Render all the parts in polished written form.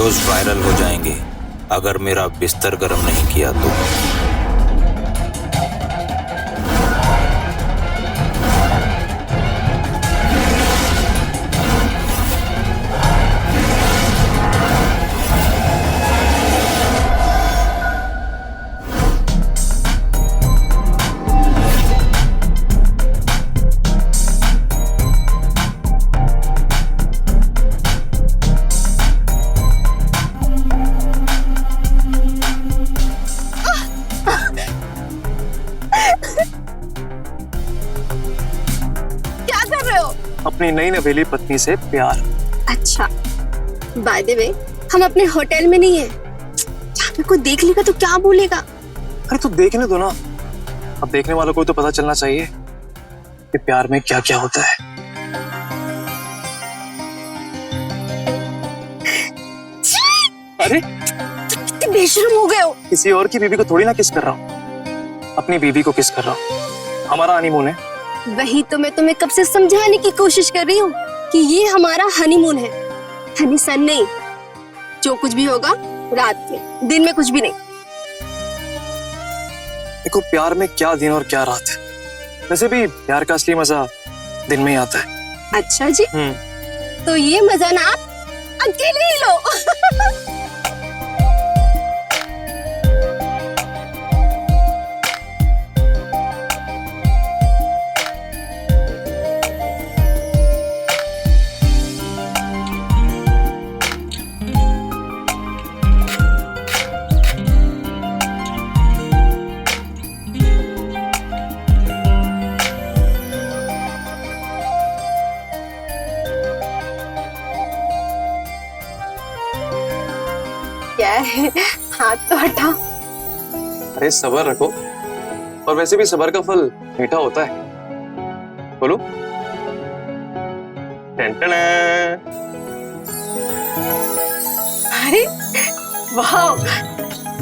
Videos viral हो जाएंगे अगर मेरा बिस्तर गर्म नहीं किया तो। अपनी नई नवेली पत्नी से प्यार। अच्छा, बाय द वे हम अपने होटल में नहीं है, यहाँ पे कोई देख लेगा तो क्या बोलेगा? अरे तो देखने दो ना, अब देखने वालों को तो पता चलना चाहिए कि प्यार में क्या क्या होता है। अरे कितने बेशर्म हो गए हो। किसी और की बीवी को थोड़ी ना किस कर रहा हूँ, अपनी बीवी को किस कर रहा हूँ। हमारा हनीमून है। वही तो मैं तुम्हें कब से समझाने की कोशिश कर रही हूँ कि ये हमारा हनीमून है, हनी सन नहीं। जो कुछ भी होगा रात में, दिन में कुछ भी नहीं। देखो प्यार में क्या दिन और क्या रात है, वैसे भी प्यार का असली मजा दिन में ही आता है। अच्छा जी, तो ये मजा ना आप अकेले ही लो। क्या है, हाथ तो हटा। अरे सब्र रखो, और वैसे भी सब्र का फल मीठा होता है। बोलो। अरे वाह,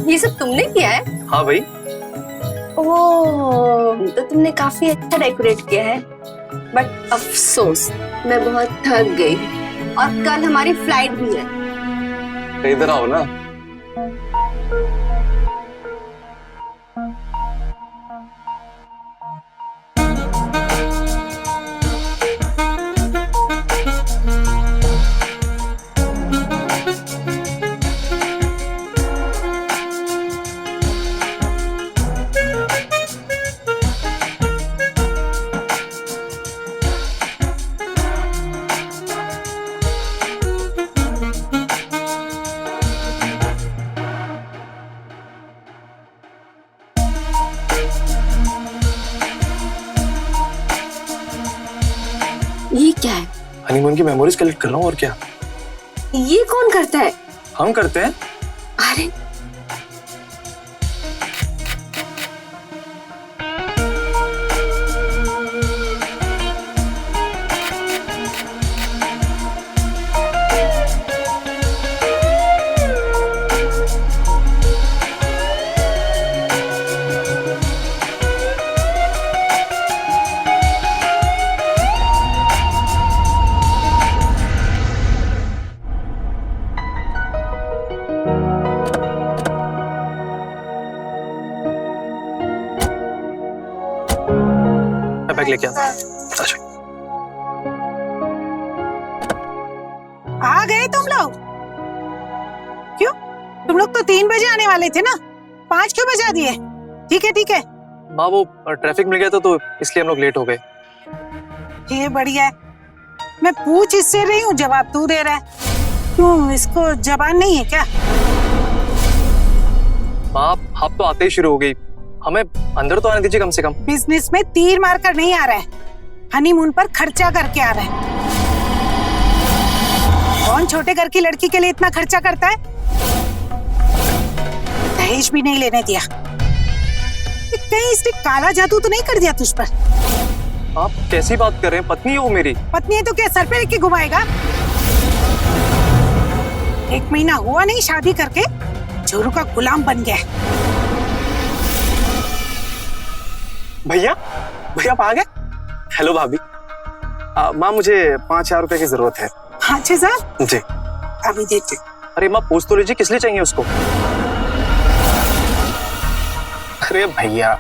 ये सब तुमने किया है? हाँ भाई। ओह, तो तुमने काफी अच्छा डेकोरेट किया है, बट अफसोस मैं बहुत थक गई और कल हमारी फ्लाइट भी है। इधर आओ ना। ये क्या है? हनीमून की मेमोरीज कलेक्ट कर रहा हूँ, और क्या। ये कौन करता है? हम करते हैं। अरे बैग लेके आता। आ गए तुम लोग? क्यों, तुम लोग तो 3 बजे आने वाले थे ना, 5 क्यों बजा दिए? ठीक है ठीक है। माँ वो ट्रैफिक मिल गया था तो इसलिए हम लोग लेट हो गए। ये बढ़िया है, मैं पूछ इससे रही हूँ, जवाब तू दे रहा है। क्यों, इसको जबान नहीं है क्या? माँ आप तो आते ही शुरू हो गई, हमें अंदर तो आने दीजिए कम से कम। बिजनेस में तीर मार कर नहीं आ रहा है, हनीमून पर खर्चा करके आ रहा है। कौन छोटे घर की लड़की के लिए इतना खर्चा करता है? दहेज भी नहीं लेने दिया। कहीं इसने काला जादू तो नहीं कर दिया तुझ पर? आप कैसी बात कर रहे हैं, पत्नी है वो मेरी। पत्नी है तो क्या सर पे लेके घुमाएगा? 1 महीना हुआ नहीं शादी करके, जोरू का गुलाम बन गया। भैया भैया आप आ गए। हेलो भाभी। माँ मुझे 5,000 रुपए की जरूरत है। 5,000? जी। अभी देती। अरे माँ पूछ तो लीजिए किस लिए चाहिए उसको। अरे भैया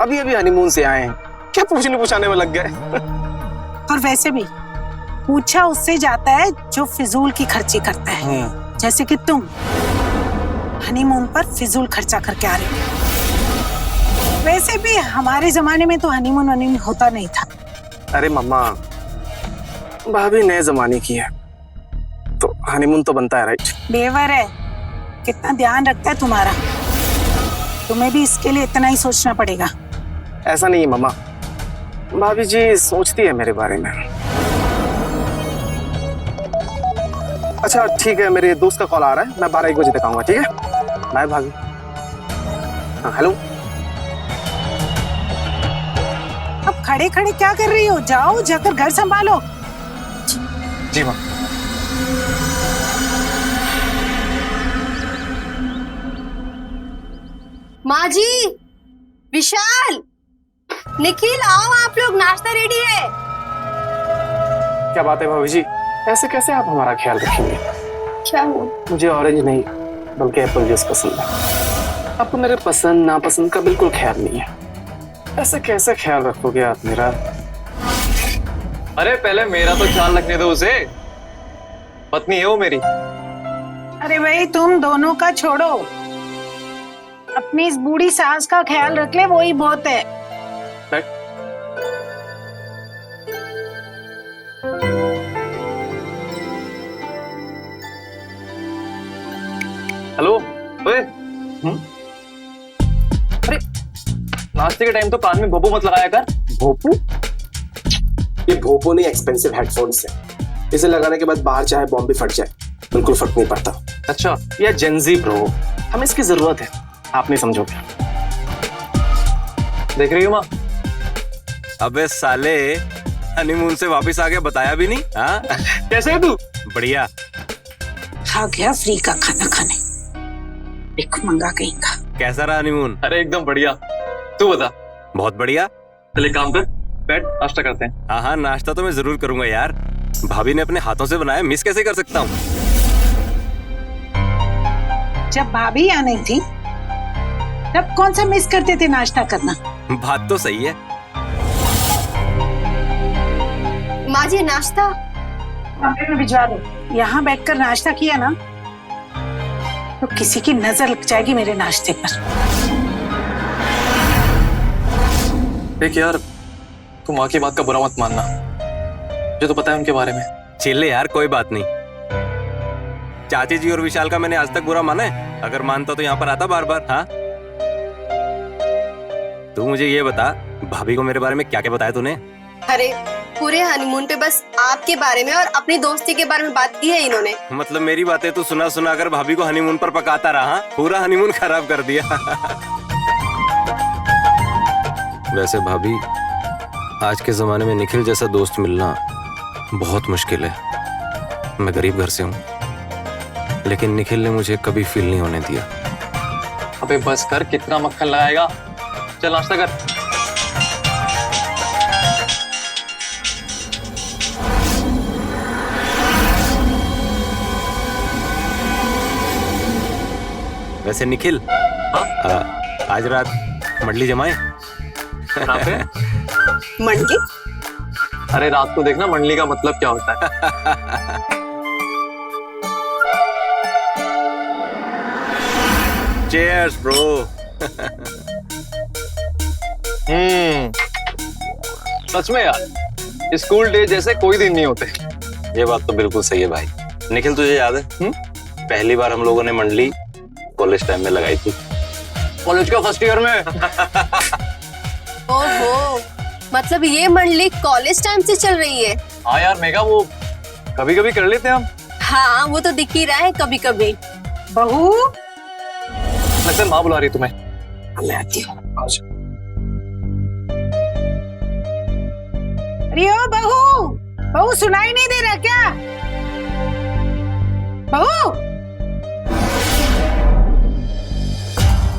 अभी अभी हनीमून से आए हैं, क्या पूछने पूछाने में लग गए। और वैसे भी पूछा उससे जाता है जो फिजूल की खर्ची करता है, जैसे कि तुम हनीमून पर फिजूल खर्चा करके आ रहे हो। वैसे भी हमारे जमाने में तो हनीमून होता नहीं था। अरे मम्मा भाभी नए जमाने की है तो हनीमून तो बनता है, राइट? बेवर है, कितना ध्यान रखता है तुम्हारा। तुम्हें भी इसके लिए इतना ही सोचना पड़ेगा। ऐसा नहीं है मम्मा, भाभी जी सोचती है मेरे बारे में। अच्छा ठीक है, मेरे दोस्त का कॉल आ रहा है, मैं 12-1 बजे तक आऊंगा, ठीक है? बाय भाभी। हाँ हेलो। अब खड़े खड़े क्या कर रही हो? जाओ जाकर घर संभालो। जी माँ। माँ जी, विशाल, निखिल, आओ आप लोग, नाश्ता रेडी है। क्या बात है भाभी जी, ऐसे कैसे आप हमारा ख्याल रखेंगे? क्या हुआ? मुझे ऑरेंज नहीं बल्कि एप्पल जूस पसंद है। आपको मेरे पसंद नापसंद का बिल्कुल ख्याल नहीं है, ऐसे कैसे ख्याल रखोगे आप मेरा? अरे पहले मेरा तो ख्याल रखने दो उसे, पत्नी है वो मेरी। अरे भाई तुम दोनों का छोड़ो, अपनी इस बूढ़ी सास का ख्याल रख ले, वही बहुत है। हेलो ओए। अरे नाश्ते के टाइम तो कान में भोपू मत लगाया कर। भोपू? ये भोपू नहीं, एक्सपेंसिव हेडफोन्स है। इसे लगाने के बाद बाहर चाहे बॉम्ब भी फट जाए, बिल्कुल फर्क नहीं पड़ता। अच्छा ये जेंजी ब्रो, हमें इसकी जरूरत है, आप नहीं समझोगे। देख रही हो माँ? अबे साले, हनीमून से वापस आ गया, बताया भी नहीं। हाँ कैसे है तू? बढ़िया। खा गया फ्री का खाना खाने, एक मंगा कहेगा। कैसा रहा हनीमून? अरे एकदम बढ़िया, तू बता। बहुत बढ़िया। चल एक काम कर, बैठ नाश्ता करते हैं। हाँ हाँ, नाश्ता तो मैं जरूर करूंगा यार, भाभी ने अपने हाथों से बनाया, मिस कैसे कर सकता हूँ। जब भाभी यहाँ नहीं थी तब कौन सा मिस करते थे नाश्ता करना? बात तो सही है। माँ जी, नाश्ता कमरे में भिजवा दो। यहाँ बैठकर नाश्ता किया ना तो किसी की नजर लग जाएगी मेरे नाश्ते पर। देख यार, तू माँ की बात का बुरा मत मानना, मुझे तो पता है उनके बारे में। चिल्ले यार, कोई बात नहीं। चाची जी और विशाल का मैंने आज तक बुरा माना है? अगर मानता तो यहाँ पर आता बार बार। हाँ तू मुझे ये बता, भाभी को मेरे बारे में क्या क्या बताया तूने? अरे पूरे हनीमून पे बस आपके बारे में और अपनी दोस्ती के बारे में बात की है इन्होंने। मतलब मेरी बातें तो सुना सुना कर भाभी को हनीमून पर पकाता रहा, पूरा हनीमून खराब कर दिया। वैसे भाभी, आज के जमाने में निखिल जैसा दोस्त मिलना बहुत मुश्किल है। मैं गरीब घर से हूँ, लेकिन निखिल ने मुझे कभी फील नहीं होने दिया। अबे बस कर, कितना मक्खन लगाएगा। चल नाश्ता कर। वैसे निखिल, आज रात मंडली जमाए? मंडली? अरे रात को देखना मंडली का मतलब क्या होता है। Cheers bro. सच में यार, स्कूल डे जैसे कोई दिन नहीं होते। ये बात तो बिल्कुल सही है भाई। निखिल, तुझे याद है पहली बार हम लोगों ने मंडली कॉलेज टाइम में लगाई थी? कॉलेज का फर्स्ट ईयर में। ओहो, मतलब ये मंडली कॉलेज टाइम से चल रही है? हाँ यार मेघा, वो कभी कभी कर लेते हैं हम। हाँ वो तो दिख ही रहा है कभी कभी। बहू, वैसे माँ बुला रही तुम्हें। मैं आती हूँ। अरे ओ बहू, बहू सुनाई नहीं दे रहा क्या? बहू।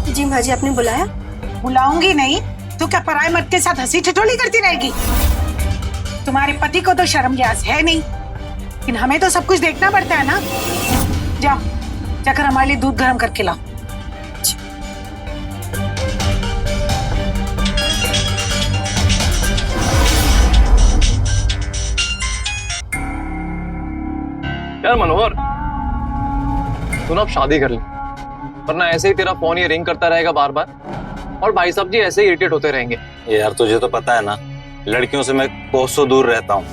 जी माँ जी, आपने बुलाया? बुलाऊंगी नहीं तो क्या पराये मर्द के साथ हंसी ठिठोली करती रहेगी? तुम्हारे पति को तो शर्म लिहाज है नहीं, लेकिन हमें तो सब कुछ देखना पड़ता है ना। जाओ, जाकर हमारे लिए दूध गर्म करके लाओ। यार मनोहर, तू ना अब शादी कर ले, वरना ऐसे ही तेरा फोन ये रिंग करता रहेगा बार बार, और भाई साहब जी ऐसे ही इरिटेट होते रहेंगे। यार तुझे तो पता है ना, लड़कियों से मैं कोसों दूर रहता हूँ,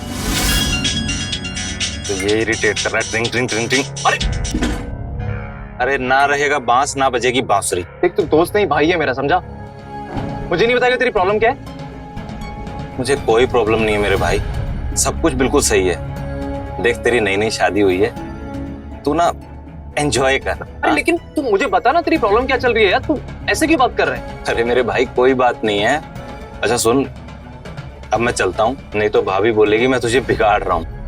तो ये इरिटेट कर रहा है। ट्रिंग ट्रिंग ट्रिंग ट्रिंग। अरे ना रहेगा बांस ना बजेगी बांसुरी। देख, तू दोस्त नहीं भाई है मेरा, समझा? मुझे नहीं बताएगा तेरी प्रॉब्लम क्या है? मुझे कोई प्रॉब्लम नहीं है मेरे भाई, सब कुछ बिल्कुल सही है। देख तेरी नई नई शादी हुई है, तू ना एंजॉय कर। अरे लेकिन तू मुझे बता ना, तेरी प्रॉब्लम क्या चल रही है यार? तू ऐसे क्यों बात कर रहे हैं? अरे मेरे भाई कोई बात नहीं है। अच्छा सुन, अब मैं चलता हूँ, नहीं तो भाभी बोलेगी मैं तुझे बिगाड़ रहा हूँ।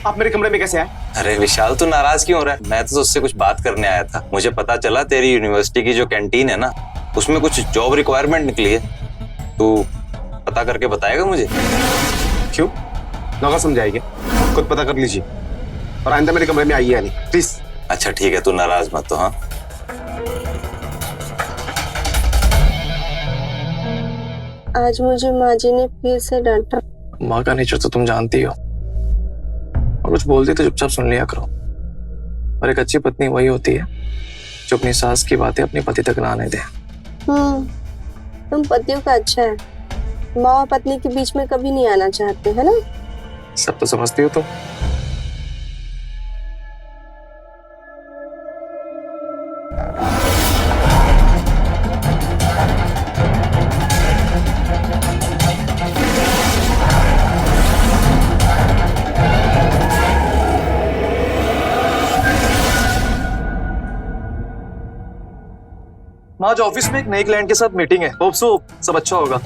आप मेरे कमरे में कैसे आए? अरे विशाल, तू नाराज क्यों हो रहा है? मैं तो उससे कुछ बात करने आया था। मुझे पता चला तेरी यूनिवर्सिटी की जो कैंटीन है ना, उसमें कुछ जॉब रिक्वायरमेंट निकली है। तू पता करके बताएगा मुझे? क्यों? नौका समझाएगी, खुद पता कर लीजिए, और आइंदा मेरे कमरे में आइए नहीं प्लीज। अच्छा ठीक है, तू नाराज मत हो। हाँ आज मुझे माँ जी ने फिर से डांटा। माँ का नेचर तो तुम जानती हो, और कुछ बोलती तो चुपचाप सुन लिया करो। और एक अच्छी पत्नी वही होती है जो अपनी सास की बातें अपने पति तक ना आने दे। तुम पतियों का अच्छा है, माँ और पत्नी के बीच में कभी नहीं आना चाहते, है ना? सब तो समझती हो तुम। माँ, जो ऑफिस में एक नई क्लाइंट के साथ मीटिंग है, होप सो सब अच्छा होगा।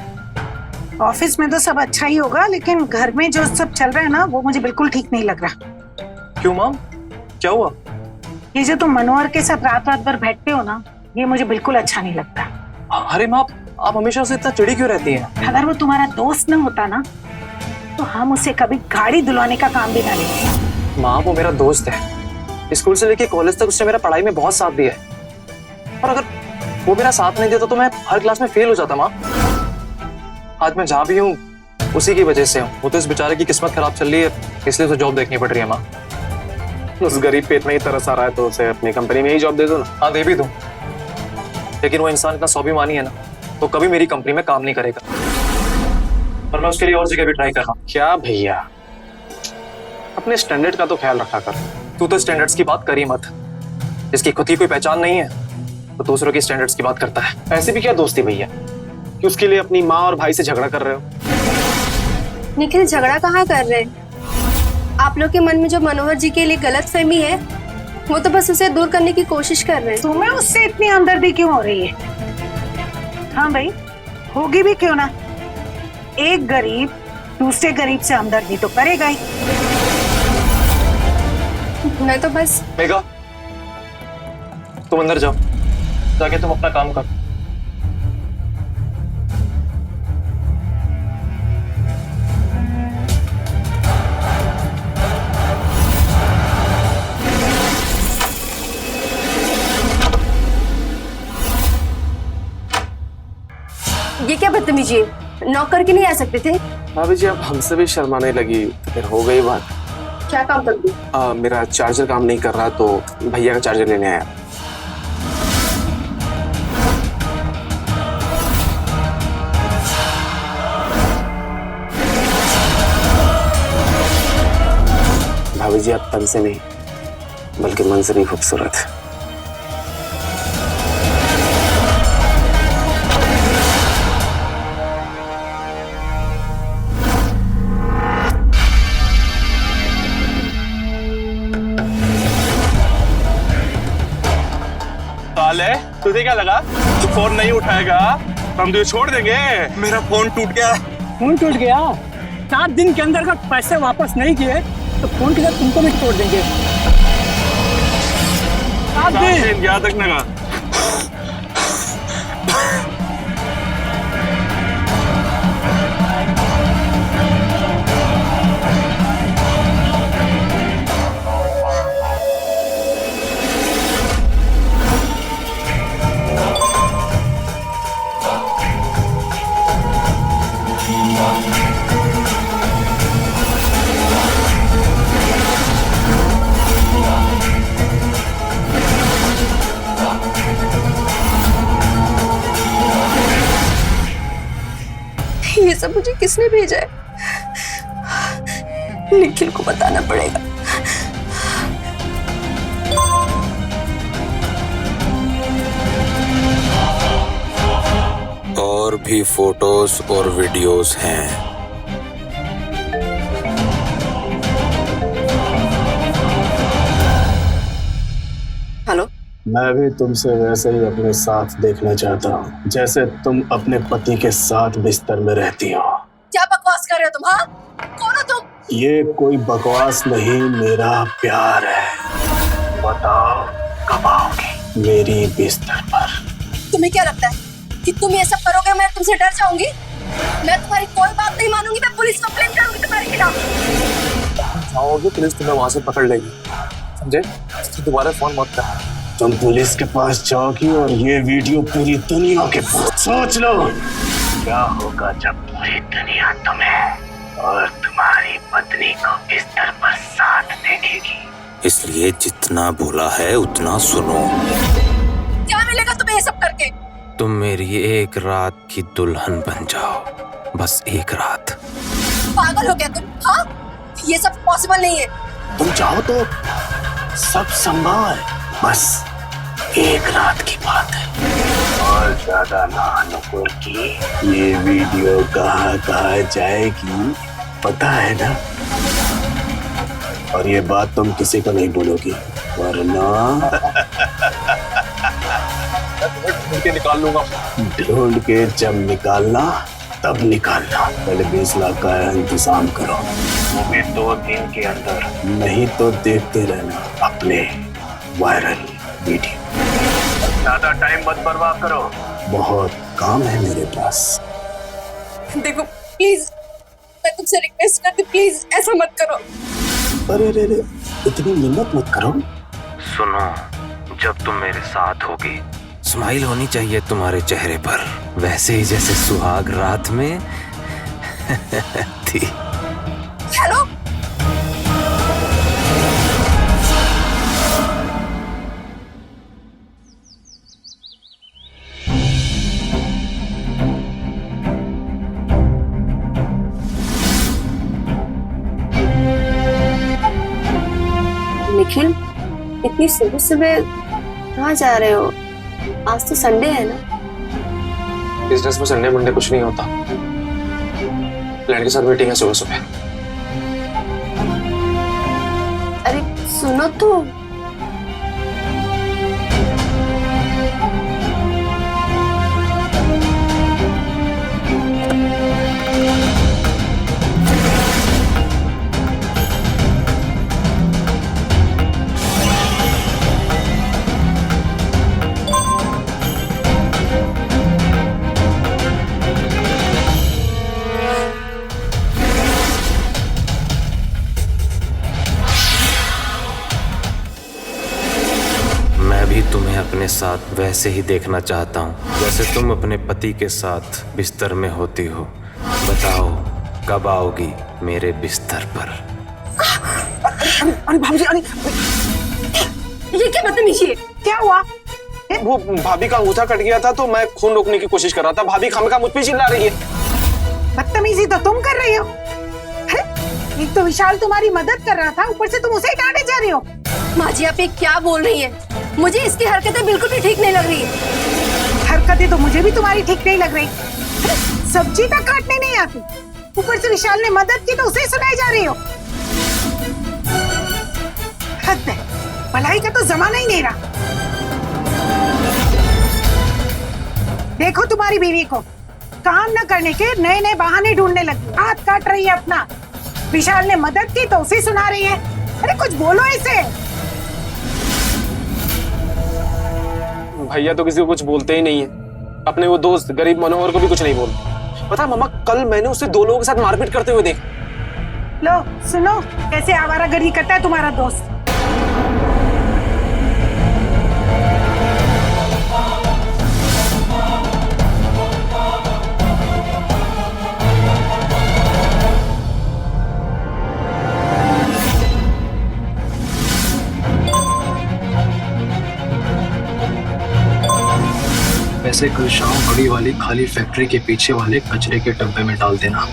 ऑफिस में तो सब अच्छा ही होगा, लेकिन घर में जो सब चल रहा है ना, वो मुझे बिल्कुल ठीक नहीं लग रहा। क्यों माम, क्या हुआ? ये जो तुम मनोहर के साथ रात रात भर बैठते हो ना, ये मुझे बिल्कुल अच्छा नहीं लगता। अरे माँ, आप हमेशा से इतना चिड़ी क्यों रहती हैं? अगर वो तुम्हारा दोस्त न होता ना, तो हम उसे कभी गाड़ी धुलवाने का काम भी ना लेते। माँ, वो मेरा दोस्त है, स्कूल से लेके कॉलेज तक उसने मेरा पढ़ाई में बहुत साथ दिया है, और अगर वो मेरा साथ नहीं देता तो मैं हर क्लास में फेल हो जाता। माँ, आज मैं जहाँ भी हूँ उसी की वजह से हूँ। वो तो इस बेचारे की किस्मत खराब चल रही है, इसलिए उसे जॉब देखनी पड़ रही है। माँ, उस गरीब पे इतना ही तरस आ रहा है तो उसे अपनी कंपनी में ही जॉब दे दो ना। हाँ दे भी दूँ, लेकिन वो इंसान इतना स्वाभिमानी है ना, तो कभी मेरी कंपनी में काम नहीं करेगा। पर मैं उसके लिए और जगह भी ट्राई कर रहा हूँ। क्या भैया, अपने स्टैंडर्ड का तो ख्याल रखा कर। तू तो स्टैंडर्ड्स की बात करी मत, जिसकी खुद की कोई पहचान नहीं है तो दूसरों की स्टैंडर्ड्स की बात करता है। ऐसे भी क्या दोस्ती भैया कि उसके लिए अपनी माँ और भाई से झगड़ा कर रहे हो? निखिल, झगड़ा कहाँ कर रहे हैं? आप लोग के मन में जो मनोहर जी के लिए गलतफहमी है, वो तो बस उसे दूर करने की कोशिश कर रहे हैं। तुम्हें उससे इतनी हमदर्दी क्यों हो रही है? हाँ भाई, होगी भी क्यों ना। एक गरीब दूसरे गरीब से हमदर्दी तो करेगा ही। मैं तो बस। मेघा, तुम अंदर जाओ, जाके तुम अपना काम करो। ये क्या बदतमीजी है? नौकर के नहीं आ सकते थे? भाभी जी, अब हमसे भी शर्माने लगी तो फिर हो गई बात। क्या काम कर दूं? मेरा चार्जर काम नहीं कर रहा तो भैया का चार्जर लेने आया। भाभी जी, आप तन से नहीं बल्कि मन से भी खूबसूरत है। साले, तुझे क्या लगा तू फोन नहीं उठाएगा तो हम तुझे छोड़ देंगे? मेरा फोन टूट गया। फोन टूट गया? 7 दिन के अंदर अगर पैसे वापस नहीं किए तो फोन के साथ तुमको भी तोड़ देंगे। 7 दिन याद रखने का। ये सब मुझे किसने भेजा है? निखिल को बताना पड़ेगा। और भी फोटोज और वीडियोस हैं। हेलो, मैं भी तुमसे वैसे ही अपने साथ देखना चाहता हूँ जैसे तुम अपने पति के साथ बिस्तर में रहती हो। क्या बकवास कर रहे हो तुम? हाँ, कौन हो तुम? ये कोई बकवास नहीं, मेरा प्यार है। बताओ कब आओगी मेरी बिस्तर पर? तुम्हें क्या लगता है कि तुम ये सब करोगे मैं तुमसे डर जाऊंगी? मैं तुम्हारी कोई बात नहीं मानूंगी। मैं पुलिस कंप्लेंट करूंगी तुम्हारे खिलाफ। जाओगे पुलिस तुम्हें वहां से पकड़ लेगी, समझे? तो दोबारा फोन मत कर। तुम पुलिस के पास जाओगी और ये वीडियो पूरी दुनिया के पास। सोच लो क्या होगा जब पूरी दुनिया तुम्हें और तुम्हारी पत्नी को बिस्तर पर साथ देखेगी। इसलिए जितना बोला है उतना सुनो। क्या मिलेगा तुम्हें ये सब करके? तुम मेरी एक रात की दुल्हन बन जाओ, बस एक रात। पागल हो गया तुम? हाँ, ये सब पॉसिबल नहीं है। तुम चाहो तो सब संभाल, बस एक रात की बात है। और ज्यादा नानुपुर की ये वीडियो कहाँ जाएगी पता है ना? और ये बात तुम किसी को नहीं बोलोगी, वरना ढूंढ के निकाल लूंगा। ढूंढ के जब निकालना तब निकालना। पहले 20 लाख का इंतजाम करो, वो भी 2 दिन के अंदर, नहीं तो देखते रहना अपने वायरल वीडियो। ज्यादा टाइम मत बर्बाद करो, बहुत काम है मेरे पास। देखो प्लीज, मैं तुमसे रिक्वेस्ट करती, प्लीज ऐसा मत करो। अरे रे रे, इतनी मिन्नत मत करो। सुनो, जब तुम मेरे साथ होगी स्माइल होनी चाहिए तुम्हारे चेहरे पर, वैसे ही जैसे सुहाग रात में थी। हेलो, निखिल, इतनी सुबह सुबह कहाँ जा रहे हो? आज तो संडे है ना? बिजनेस में संडे मंडे कुछ नहीं होता। क्लाइंट के साथ मीटिंग है सुबह सुबह। अरे सुनो तो, तुम्हें अपने साथ वैसे ही देखना चाहता हूँ जैसे तुम अपने पति के साथ बिस्तर में होती हो। बताओ कब आओगी मेरे बिस्तर पर? अरे भाभी जी, अरे ये क्या बदतमीजी है? क्या हुआ? वो भाभी का अंगूठा कट गया था तो मैं खून रोकने की कोशिश कर रहा था। भाभी खामखा मुझ पे चिल्ला रही है। बदतमीजी तो तुम कर रही हो। एक तो विशाल तुम्हारी मदद कर रहा था, ऊपर से तुम उसे ही डांटे जा रही हो। माँ जी, आप ये क्या बोल रही है? मुझे इसकी हरकतें बिल्कुल भी ठीक नहीं लग रही है। हरकतें तो मुझे भी तुम्हारी ठीक नहीं लग रही। सब्जी तक काटने नहीं आती, ऊपर से विशाल ने मदद की तो उसे सुनाई जा रही हो। हद है, भलाई का तो जमाना ही नहीं रहा। देखो तुम्हारी बीवी को, काम न करने के नए नए बहाने ढूंढने लगी, हाथ काट रही है अपना। विशाल ने मदद की तो उसे सुना रही है। अरे कुछ बोलो इसे। भैया तो किसी को कुछ बोलते ही नहीं है, अपने वो दोस्त गरीब मनोहर को भी कुछ नहीं बोलते। पता है मामा, कल मैंने उसे 2 लोगों के साथ मारपीट करते हुए देखा। लो सुनो कैसे आवारागर्दी करता है तुम्हारा दोस्त। वैसे कल शाम बड़ी वाली खाली फैक्ट्री के पीछे वाले कचरे के डब्बे में डाल देना।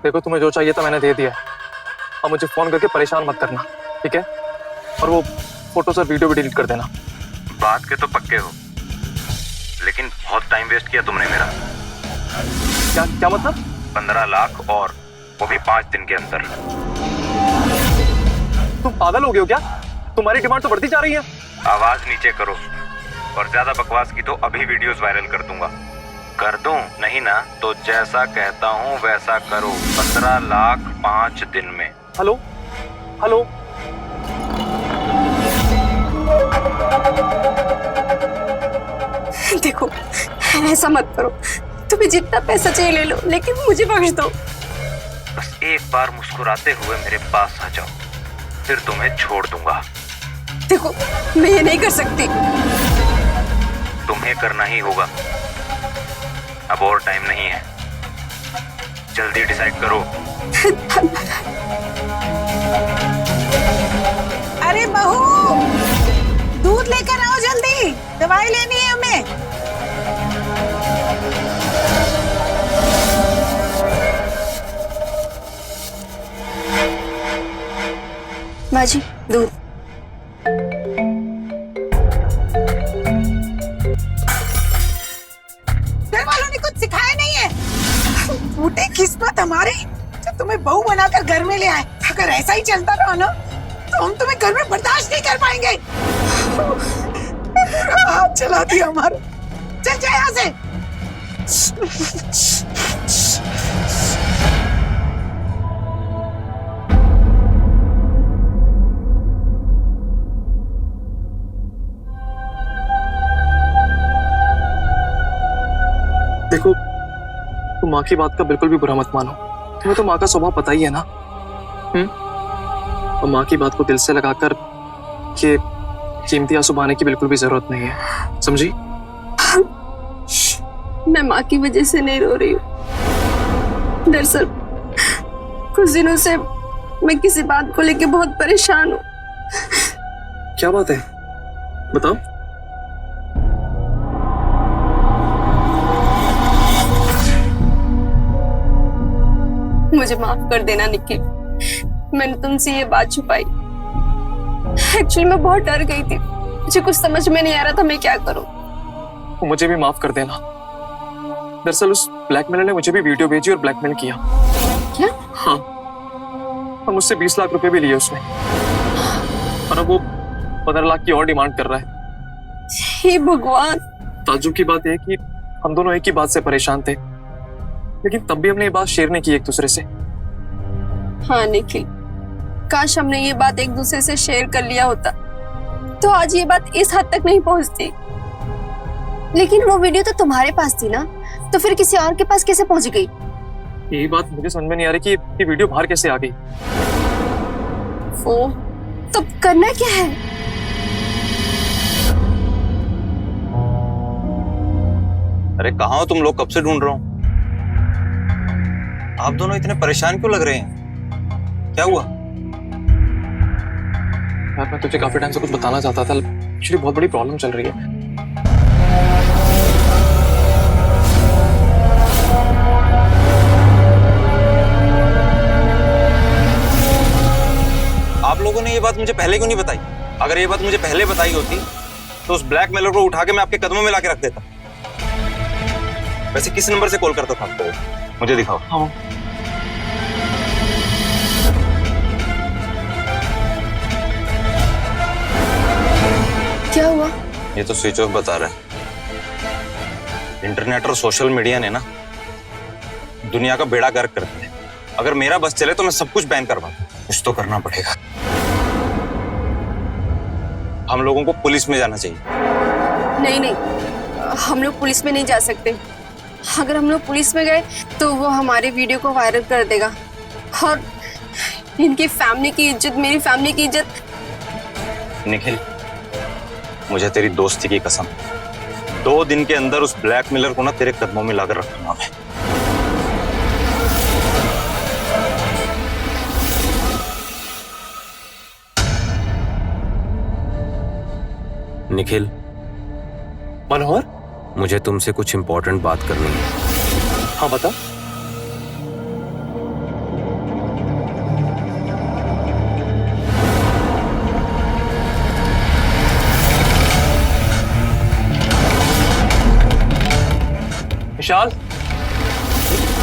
देखो, तुम्हें जो चाहिए था मैंने दे दिया। अब मुझे फोन करके परेशान मत करना, ठीक है? और वो फोटोस और वीडियो भी डिलीट कर देना। बात के तो पक्के हो, लेकिन बहुत टाइम वेस्ट किया तुमने मेरा। क्या क्या मतलब? 15 लाख और वो भी 5 दिन के अंदर। तुम पागल हो गए हो क्या? तुम्हारी डिमांड तो बढ़ती जा रही है। आवाज नीचे करो, और ज्यादा बकवास की तो अभी वीडियोस वायरल कर दूंगा। कर दूं? नहीं ना, तो जैसा कहता हूं वैसा करो। 15 लाख 5 दिन में। हेलो हेलो, देखो ऐसा मत करो, तुम्हें जितना पैसा चाहिए ले लो, लेकिन मुझे बख्श दो। बस एक बार मुस्कुराते हुए मेरे पास आ जाओ, फिर तुम्हें छोड़ दूंगा। देखो मैं ये नहीं कर सकती। तुम्हें करना ही होगा, अब और टाइम नहीं है, जल्दी डिसाइड करो। अरे बहू, दूध लेकर आओ जल्दी, दवाई लेनी है हमें। माँ जी दूध। घर वालों ने कुछ सिखाया नहीं है। फूटी किस्मत हमारी जो तुम्हें बहू बनाकर घर में ले आए। अगर ऐसा ही चलता रहा ना तो हम तुम्हें घर में बर्दाश्त नहीं कर पाएंगे। हाथ चला दिया हमारा। चल जा यहाँ से। देखो, तुम माँ की बात का बिल्कुल भी बुरा मत मानो। तुम्हें तो माँ का स्वभाव पता ही है ना। और माँ की बात को दिल से लगाकर ये कीमती आंसू बहाने की बिल्कुल भी जरूरत नहीं है, समझी? मैं माँ की वजह से नहीं रो रही हूँ। दरअसल कुछ दिनों से मैं किसी बात को लेके बहुत परेशान हूँ। क्या बात है, बताओ। मुझे माफ कर देना निखिल, मैंने तुमसे ये बात छुपाई। एक्चुअली मैं बहुत डर गई थी, मुझे कुछ समझ में नहीं आ रहा था मैं क्या करूं। मुझे भी माफ कर देना। दरअसल उस ब्लैकमेलर ने मुझे भी वीडियो भेजी और ब्लैकमेल किया। क्या? हाँ, और मुझसे 20 लाख रुपए भी लिए उसने, और अब वो 15 लाख की और डिमांड कर रहा है। हे भगवान। ताज्जुब की बात है कि हम दोनों एक ही बात से परेशान थे, लेकिन तब भी हमने ये बात शेयर नहीं की एक दूसरे से। हाँ निखिल, काश हमने ये बात एक दूसरे से शेयर कर लिया होता तो आज ये बात इस हद तक नहीं पहुंचती। लेकिन वो वीडियो तो तुम्हारे पास थी ना, तो फिर किसी और के पास कैसे पहुंच गई? यही बात मुझे समझ में नहीं आ रही कि ये वीडियो बाहर कैसे आ गई। ओ, तो करना क्या है? अरे कहाँ हो तुम लोग? कब से ढूंढ रहा हूँ। आप दोनों इतने परेशान क्यों लग रहे हैं? क्या हुआ? यार मैं तुझे काफी टाइम से कुछ बताना चाहता था, एक्चुअली बहुत बड़ी प्रॉब्लम चल रही है। आप लोगों ने ये बात मुझे पहले क्यों नहीं बताई? अगर ये बात मुझे पहले बताई होती तो उस ब्लैकमेलर को उठा के मैं आपके कदमों में लाके रख देता। वैसे किस नंबर से कॉल करता था आपको? मुझे दिखाओ। हाँ। क्या हुआ? ये तो स्विच ऑफ बता रहा है। इंटरनेट और सोशल मीडिया ने ना दुनिया का बेड़ा गर्क कर दिया। अगर मेरा बस चले तो मैं सब कुछ बैन करवा दूं। कुछ तो करना पड़ेगा। हम लोगों को पुलिस में जाना चाहिए। नहीं नहीं, हम लोग पुलिस में नहीं जा सकते। अगर हम लोग पुलिस में गए तो वो हमारे वीडियो को वायरल कर देगा और इनकी फैमिली की इज्जत, मेरी फैमिली की इज्जत। निखिल, मुझे तेरी दोस्ती की कसम, 2 दिन के अंदर उस ब्लैकमेलर को ना तेरे कदमों में लाकर रखूंगा मैं। निखिल, मनोहर, मुझे तुमसे कुछ इंपॉर्टेंट बात करनी है। हाँ बता। विशाल,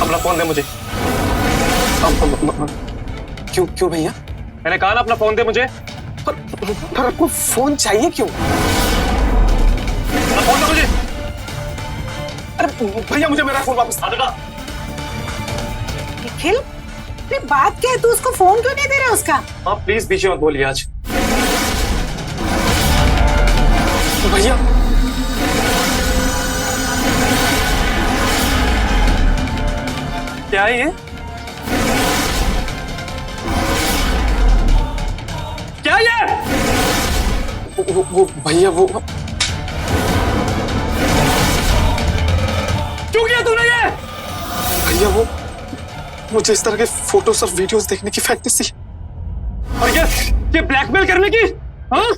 अपना फोन दे मुझे। क्यों क्यों भैया? मैंने कहा ना अपना फोन दे मुझे। पर आपको फोन चाहिए क्यों? अपना फोन दे मुझे। अरे भैया, मुझे मेरा फोन वापस आ देगा। निखिल, अरे बात क्या है, तू उसको फोन क्यों नहीं दे रहा उसका? हाँ प्लीज पीछे मत बोलिए आज। भैया, क्या है ये? क्या ये? वो भैया, वो क्यों किया तूने ये? भैया, वो मुझे इस तरह के फोटोज और वीडियोस देखने की फैंटेसी। और ये ब्लैकमेल करने की? हाँ?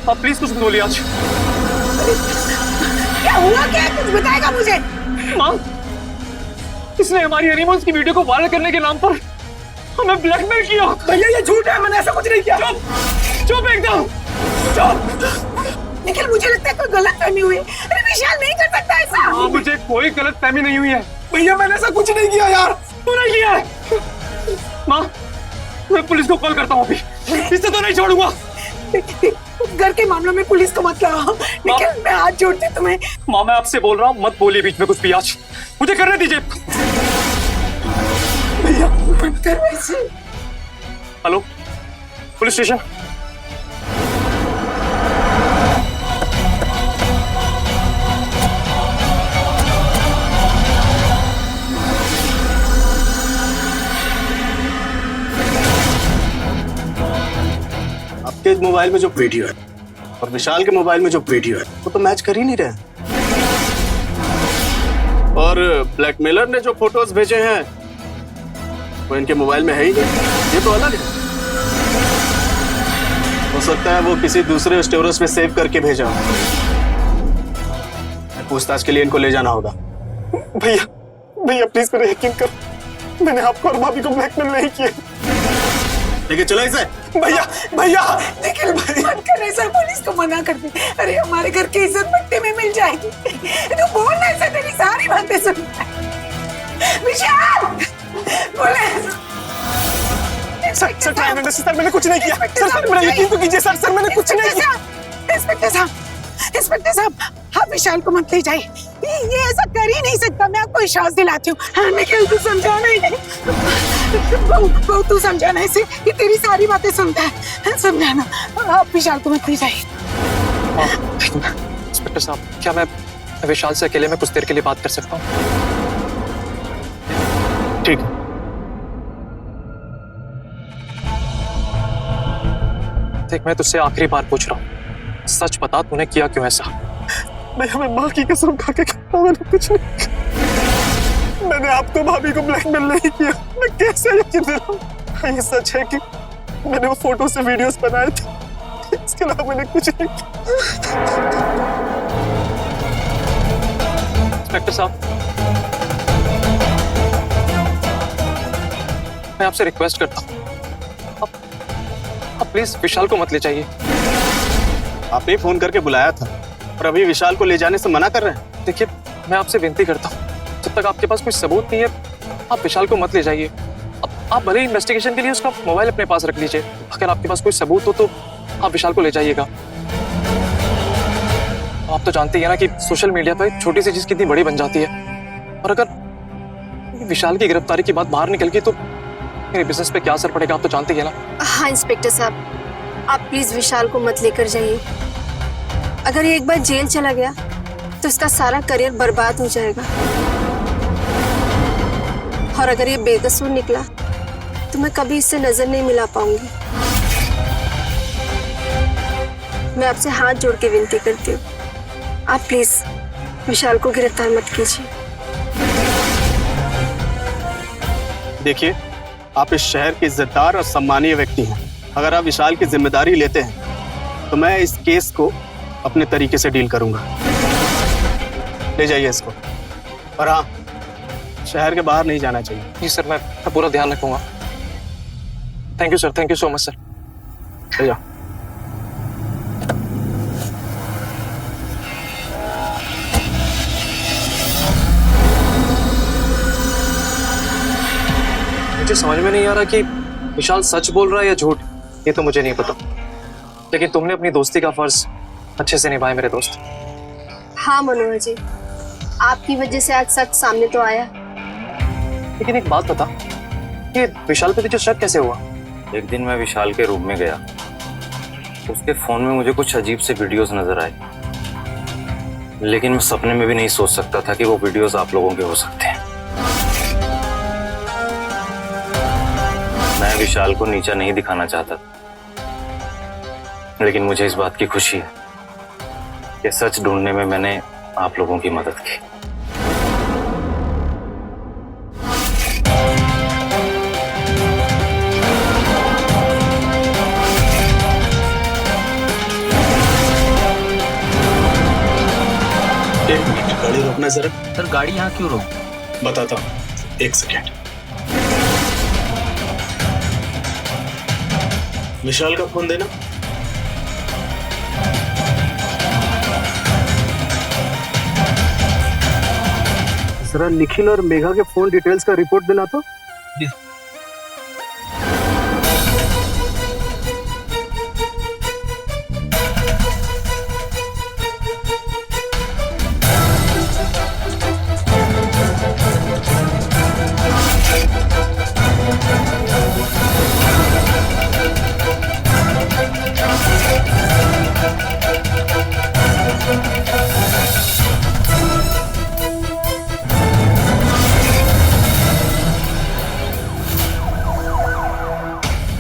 आप प्लीज कुछ बोलिए आज। क्या हुआ, क्या है? कुछ बताएगा मुझे? माँ, इसने हमारी हनीमून की वीडियो को वायरल करने के नाम पर हमें ब्लैकमेल किया। भैया, ये झूठ है, मैंने ऐसा कुछ नहीं किया। चुप एकदम चुप। निखिल, मुझे लगता है कोई गलतफहमी हुई। अरे विशाल नहीं कर सकता ऐसा। हाँ, मुझे कोई गलतफहमी नहीं हुई है। भैया, मैंने ऐसा कुछ नहीं किया यार। तूने किया है। माँ, मैं पुलिस को कॉल करता हूँ अभी। इससे तो नहीं छोड़ूंगा। घर के मामलों में पुलिस को मत लाओ। निखिल, मैं हाथ जोड़ती हूँ तुम्हें। माँ, मैं आपसे बोल रहा हूँ, मत बोलिए बीच में कुछ भी आज। मुझे करने दीजिए। भैया, मत कर वैसे। Hello, police station. आपके मोबाइल में जो वीडियो है और विशाल के मोबाइल में जो वीडियो है वो तो मैच कर ही नहीं रहे। और ब्लैकमेलर ने जो फोटोज भेजे हैं वो इनके मोबाइल में है ही नहीं, ये तो अलग है। हो सकता है वो किसी दूसरे स्टोरेज में सेव करके भेजा। पूछताछ के लिए इनको ले जाना होगा। भैया, भैया प्लीज मेरा यकीन कर, मैंने आपको और भाभी को ब्लैकमेल नहीं किया। लेकिन चलो इसे। भैया, भैया, निखिल, मत कर ऐसा। पुलिस को मना कर दे। अरे हमारे घर की इज्जत मिट्टी में मिल जाएगी। तू बोल ना ऐसा, तेरी सारी बातें सुन। विशाल, बोले। सर, मैंने कुछ नहीं किया। सर, मेरा यकीन तो कीजिए। सर, मैंने कुछ नहीं किया। इंस्पेक्टर साहब, इंस्पेक्टर साहब, आप विशाल को मत ले जाइए। ये ऐसा कर ही नहीं सकता। मैं आपको विश्वास दिलाती हूँ। हाँ, निखिल, तू समझाना ही नहीं। तू समझाना इसे, ये तेरी सारी बातें सुनता है। समझाना। आप विशाल को मत ले जाइए। इंस्पेक्टर साहब, क्या मैं विशाल से अकेले में कुछ देर के लिए बात कर सकता हूँ? ठीक है। देख, मैं तुझसे आखिरी बार पूछ रहा हूँ, सच बता, तूने किया क्यों ऐसा? मैं माँ की कसम खा के कहता हूँ, मैंने कुछ नहीं किया। मैंने आपको भाभी को ब्लैकमेल नहीं किया। मैं कैसे यकीन दिलाऊं? ये सच है कि मैंने वो फोटो से वीडियोस बनाए थे, इसके अलावा मैंने कुछ नहीं किया। इंस्पेक्टर साहब, मैं आपसे रिक्वेस्ट करता हूँ, आप प्लीज विशाल को मत ले जाइए। आपने फोन करके बुलाया था और अभी विशाल को ले जाने से मना कर रहे हैं। देखिए, मैं आपसे विनती करता हूँ, जब तक आपके पास कोई सबूत नहीं है, आप विशाल को मत ले जाइए। आप भले ही इन्वेस्टिगेशन के लिए उसका मोबाइल अपने पास रख लीजिए। अगर आपके पास कोई सबूत हो तो आप विशाल को ले जाइएगा। आप तो जानते हैं ना कि सोशल मीडिया पर एक छोटी सी चीज कितनी बड़ी बन जाती है, और अगर विशाल की गिरफ्तारी की बात बाहर निकल गई तो मेरे बिजनेस पे क्या असर पड़ेगा, आप तो जानते हैं ना। हाँ इंस्पेक्टर साहब, आप प्लीज विशाल को मत लेकर जाइए। अगर ये एक बार जेल चला गया तो इसका सारा करियर बर्बाद हो जाएगा, और अगर ये बेकसूर निकला तो मैं कभी इससे नजर नहीं मिला पाऊंगी। मैं आपसे हाथ जोड़ के विनती करती हूँ, आप प्लीज विशाल को गिरफ्तार मत कीजिए। देखिए, आप इस शहर के इज्जतदार और सम्मानीय व्यक्ति हैं। अगर आप विशाल की जिम्मेदारी लेते हैं तो मैं इस केस को अपने तरीके से डील करूंगा। ले जाइए इसको, और हाँ, शहर के बाहर नहीं जाना चाहिए। जी सर, मैं पूरा ध्यान रखूंगा। Thank you sir, thank you so much sir. ले जाओ। मुझे समझ में नहीं आ रहा कि विशाल सच बोल रहा है या झूठ, ये तो मुझे नहीं पता। लेकिन तुमने अपनी दोस्ती का फर्ज अच्छे से निभाया मेरे दोस्त। हाँ मनोहर जी, आपकी वजह से आज सच सामने तो आया। लेकिन एक बात बता, ये विशाल पे तुझे शक कैसे हुआ? एक दिन मैं विशाल के रूम में गया, उसके फोन में मुझे कुछ अजीब से वीडियोस नजर आए, लेकिन मैं सपने में भी नहीं सोच सकता था कि वो वीडियोस आप लोगों के हो सकते हैं। मैं विशाल को नीचा नहीं दिखाना चाहता, लेकिन मुझे इस बात की खुशी है कि सच ढूंढने में मैंने आप लोगों की मदद की। एक मिनट, गाड़ी रोकना जरा। सर गाड़ी यहाँ क्यों रोक? बताता हूँ, एक सेकेंड। विशाल का फोन देना। जरा निखिल और मेघा के फोन डिटेल्स का रिपोर्ट देना तो।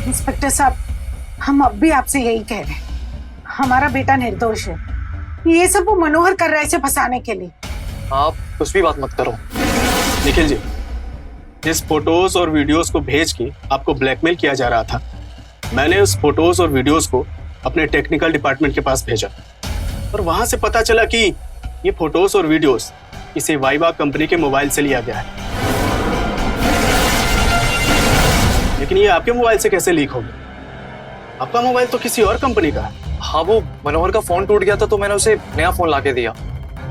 इंस्पेक्टर साहब, हम अब भी आपसे यही कह रहे हैं, हमारा बेटा निर्दोष है। ये सब वो मनोहर कर रहा है इसे फंसाने के लिए। आप कुछ भी बात मत करो। निखिल जी, जिस फोटोज और वीडियोस को भेज के आपको ब्लैकमेल किया जा रहा था, मैंने उस फोटोज और वीडियोस को अपने टेक्निकल डिपार्टमेंट के पास भेजा, और वहां से पता चला कि ये फोटोज और वीडियोस किसी वाइवा कंपनी के मोबाइल से लिया गया है। लेकिन ये आपके मोबाइल से कैसे लीक हो गया? आपका मोबाइल तो किसी और कंपनी का है। हाँ, वो मनोहर का फोन टूट गया था तो मैंने उसे नया फोन लाके दिया।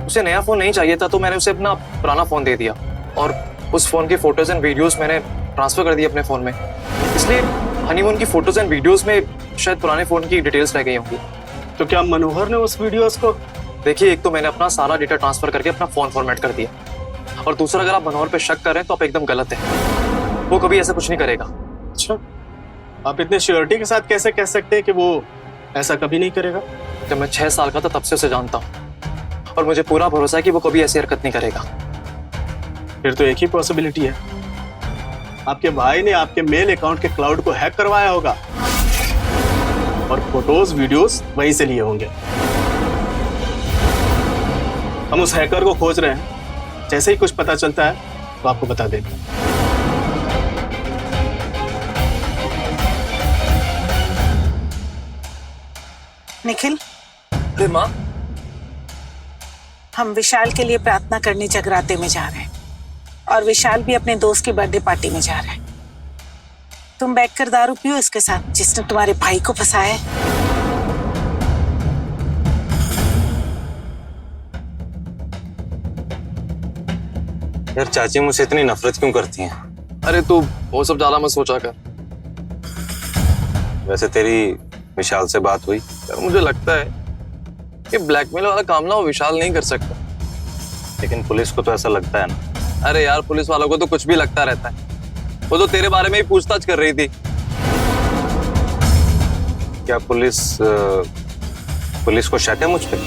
उसे नया फोन नहीं चाहिए था तो मैंने उसे अपना पुराना फोन दे दिया, और उस फोन की फोटोज एंड वीडियोस मैंने ट्रांसफर कर दी अपने फोन में। इसलिए हनीमून की फोटोज एंड वीडियोस में शायद पुराने फोन की डिटेल्स रह गई होंगी। तो क्या मनोहर ने उस वीडियोस को? देखिए, एक तो मैंने अपना सारा डेटा ट्रांसफर करके अपना फोन फॉर्मेट कर दिया, और दूसरा, अगर आप मनोहर पे शक कर रहे हैं तो आप एकदम गलत है। वो कभी ऐसा कुछ नहीं करेगा। अच्छा, आप इतने श्योरिटी के साथ कैसे कह सकते हैं कि वो ऐसा कभी नहीं करेगा? जब मैं 6 साल का था तब से उसे जानता हूँ, और मुझे पूरा भरोसा है कि वो कभी ऐसी हरकत नहीं करेगा। फिर तो एक ही पॉसिबिलिटी है, आपके भाई ने आपके मेल अकाउंट के क्लाउड को हैक करवाया होगा और फोटोज वीडियोस वहीं से लिए होंगे। हम उस हैकर को खोज रहे हैं। जैसे ही कुछ पता चलता है तो आपको बता देंगे। निखिल, अरे माँ, हम विशाल के लिए प्रार्थना करने जगराते में जा रहे हैं और विशाल भी अपने दोस्त की बर्थडे पार्टी में जा रहा है। तुम बैठकर दारू पियो इसके साथ जिसने तुम्हारे भाई को फंसाया है। यार चाची मुझसे इतनी नफरत क्यों करती हैं? अरे तू वो सब ज्यादा मत सोचा कर। वैसे तेरी विशाल से बात हुई? यार मुझे लगता है कि ब्लैकमेल वाला काम ना वो विशाल नहीं कर सकता। लेकिन पुलिस को तो ऐसा लगता है ना। अरे यार पुलिस वालों को तो कुछ भी लगता रहता है। वो तो तेरे बारे में ही पूछताछ कर रही थी। क्या पुलिस को शक है मुझ पे?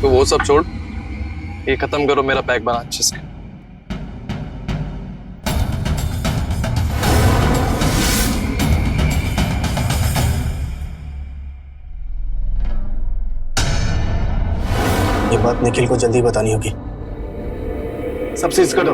तो वो सब छोड़, ये खत्म करो, मेरा पैक बना अच्छे से। ये बात निखिल को जल्दी बतानी होगी। सब सीज करो।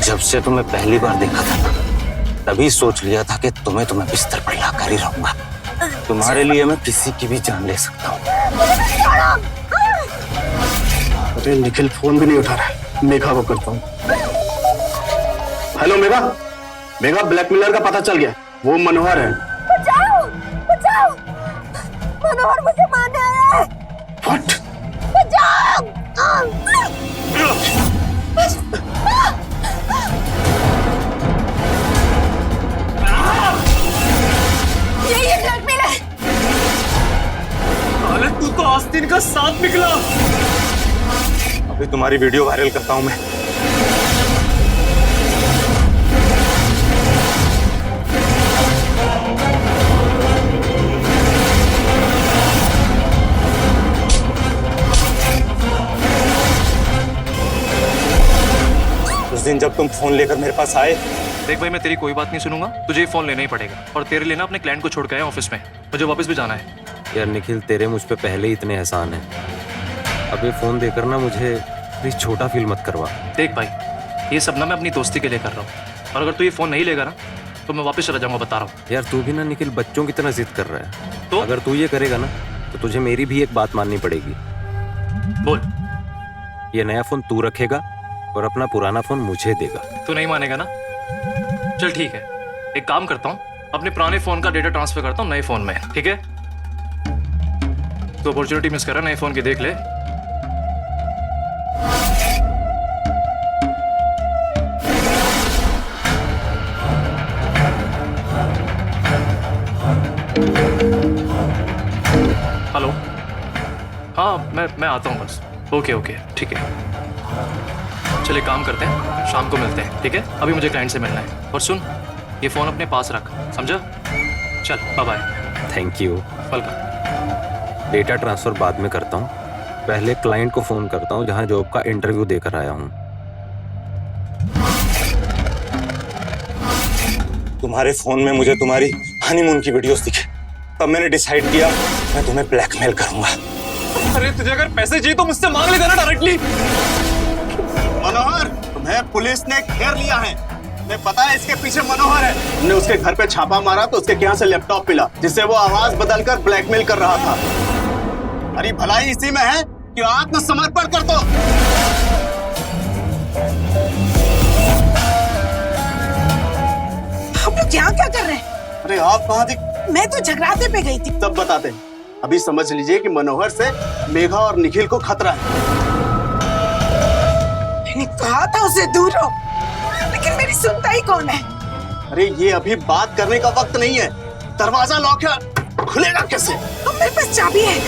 जब से तुम्हें पहली बार देखा था ना, तभी सोच लिया था कि तुम्हें बिस्तर पर लाकर ही रहूंगा। तुम्हारे लिए मैं किसी की भी जान ले सकता हूँ। अरे निखिल फोन भी नहीं उठा रहा है। मेघा को करता हूँ। हेलो मेघा। मेघा, ब्लैकमेलर का पता चल गया। वो मनोहर है। बचाओ, बचाओ, मनोहर मुझे मारने आया है। व्हाट? बचाओ! ये ब्लैकमेल है। अरे तू तो आस्तीन का साथ निकला। अभी तुम्हारी वीडियो वायरल करता हूँ मैं। उस दिन जब तुम फोन लेकर मेरे पास आए। देख भाई, मैं तेरी कोई बात नहीं सुनूंगा। तुझे ये फोन लेना ही पड़ेगा और तेरे लिए ना अपने क्लाइंट को छोड़ के आया ऑफिस में। मुझे वापस भी जाना है। यार निखिल, तेरे मुझ पे पहले ही इतने एहसान हैं। अब ये फोन देकर ना मुझे प्लीज छोटा फील मत करवा। देख भाई, ये सब ना मैं अपनी दोस्ती के लिए कर रहा हूँ और अगर तू ये फोन नहीं लेगा ना तो मैं वापस चला जाऊंगा, बता रहा हूँ। यार तू भी ना निखिल बच्चों की तरह जिद कर रहा है। तो अगर तू ये करेगा ना तो तुझे मेरी भी एक बात माननी पड़ेगी। बोल। ये नया फोन तू रखेगा और अपना पुराना फोन मुझे देगा। तू नहीं मानेगा ना? चल ठीक है, एक काम करता हूँ, अपने पुराने फोन का डेटा ट्रांसफर करता हूँ नए फोन में, ठीक है? तो अपॉर्चुनिटी मिस कर रहा है, नए फोन की देख ले। हेलो। हाँ, मैं आता हूँ बस। ओके ओके, ठीक है। चलिए काम करते हैं, शाम को मिलते हैं, ठीक है? अभी मुझे क्लाइंट से मिलना है। और सुन, ये फोन अपने पास रख, समझा? चल, bye bye. Thank you. Welcome. Data transfer बाद में करता हूँ, पहले क्लाइंट को फोन करता हूँ जहाँ जॉब का इंटरव्यू देकर आया हूँ। तुम्हारे फोन में मुझे तुम्हारी हनीमून की वीडियोस दिखे, तब मैंने डिसाइड किया मैं तुम्हें ब्लैकमेल करूंगा। अरे तुझे अगर पैसे चाहिए तो मुझसे मांग लेगा ना डायरेक्टली। मनोहर, तुम्हें पुलिस ने घेर लिया है। तुम्हें पता है इसके पीछे मनोहर है। हमने उसके घर पे छापा मारा तो उसके यहाँ से लैपटॉप मिला जिससे वो आवाज बदलकर ब्लैकमेल कर रहा था। अरे भलाई इसी में है कि आत्मसमर्पण कर दो। हम लोग यहाँ क्या कर रहे हैं? अरे आप कहाँ थी? मैं तो जगराते पे गई थी। तब बताते हैं। अभी समझ लीजिए कि मनोहर से मेघा और निखिल को खतरा है। मैंने कहा था उसे दूर हो, लेकिन मेरी सुनता ही कौन है? अरे ये अभी बात करने का वक्त नहीं है। दरवाजा लॉक है। खुलेगा कैसे? तो मेरे पास चाबी है।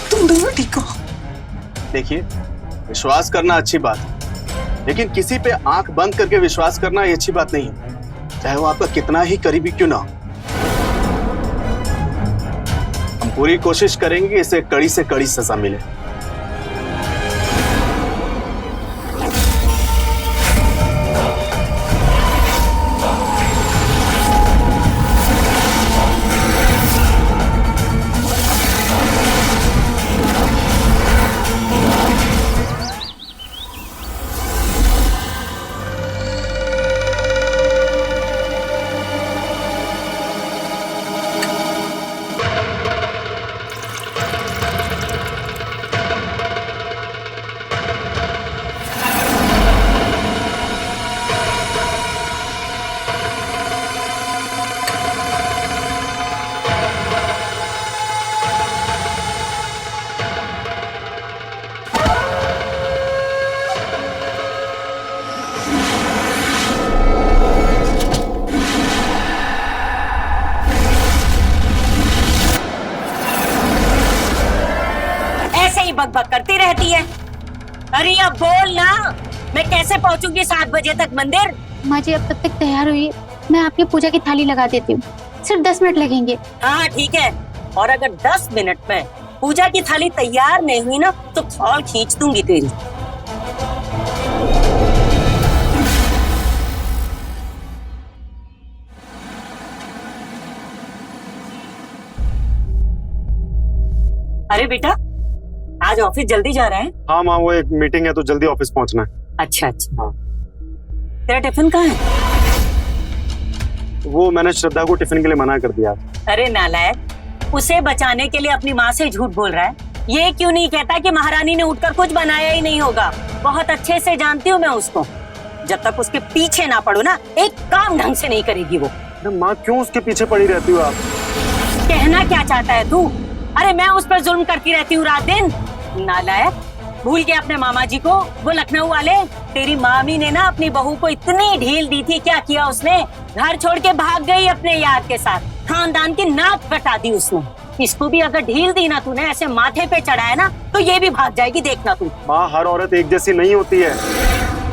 तुम दोनों ठीक हो? देखिए, विश्वास करना अच्छी बात है, लेकिन किसी पे आंख बंद करके विश्वास करना ये अच्छी बात नहीं है, चाहे वो आपका कितना ही करीबी क्यों ना हो। हम पूरी कोशिश करेंगे कि इसे कड़ी से कड़ी सजा मिले। बकबक करती रहती है। अरे अब बोल ना, मैं कैसे पहुंचूंगी 7 बजे तक मंदिर? माँ जी अब तब तक तैयार हुई, मैं आपकी पूजा की थाली लगा देती हूँ, सिर्फ 10 मिनट लगेंगे। हाँ ठीक है, और अगर 10 मिनट में पूजा की थाली तैयार नहीं हुई ना तो खौल खींच दूंगी तेरी। अरे बेटा, आज ऑफिस जल्दी जा रहा है? हाँ माँ, वो एक मीटिंग है तो जल्दी ऑफिस पहुंचना है। अच्छा अच्छा। हाँ। तेरा टिफिन कहाँ है? वो मैंने श्रद्धा को टिफिन के लिए मना कर दिया। अरे नालायक, उसे बचाने के लिए अपनी माँ से झूठ बोल रहा है। ये क्यों नहीं कहता कि महारानी ने उठकर कुछ बनाया ही नहीं होगा? बहुत अच्छे से जानती हूँ मैं उसको। जब तक उसके पीछे ना पड़ो ना, एक काम ढंग से नहीं करेगी वो। माँ क्यों उसके पीछे पड़ी रहती हो आप? कहना क्या चाहता है तू? अरे मैं उस पर जुल्म करती रहती हूँ रात दिन। नालायक, भूल गया अपने मामा जी को, वो लखनऊ वाले। तेरी मामी ने ना अपनी बहू को इतनी ढील दी थी, क्या किया उसने? घर छोड़ के भाग गई अपने यार के साथ, खानदान की नाक कटा दी उसने। इसको भी अगर ढील दी ना तूने, ऐसे माथे पे चढ़ाया ना, तो ये भी भाग जाएगी, देखना तू। माँ, हर औरत एक जैसी नहीं होती है,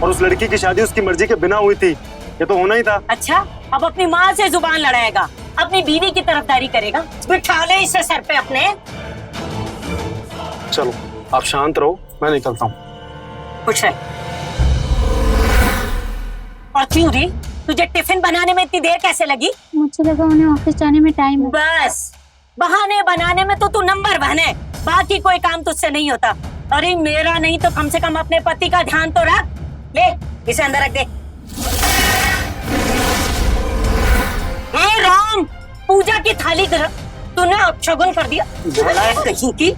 और उस लड़की की शादी उसकी मर्जी के बिना हुई थी, ये तो होना ही था। अच्छा, अब अपनी माँ से जुबान लड़ाएगा, अपनी बीवी की तरफदारी करेगा? बिठा ले इसे सर पे अपने। चलो आप शांत रहो, मैं निकलता हूँ। खुश रह। और क्यों रे, तुझे टिफिन बनाने में इतनी देर कैसे लगी? मुझे लगा उन्हें ऑफिस जाने में टाइम है। बस बहाने बनाने में तो तू नंबर 1 है, बाकी कोई काम तुझसे नहीं होता। अरे मेरा नहीं तो कम से कम अपने पति का ध्यान तो रख। ले इसे अंदर रख दे। हे राम, पूजा की थाली तूने अपशगुन कर दिया, नालायक कहीं की।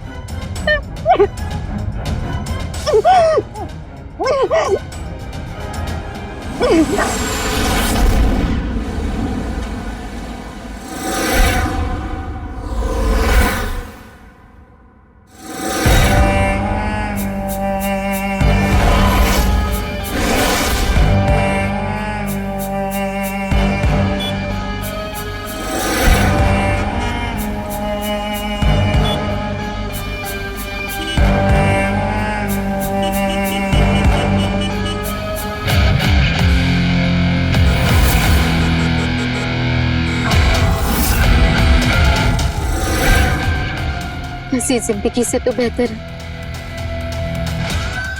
इसी जिंदगी से तो बेहतर है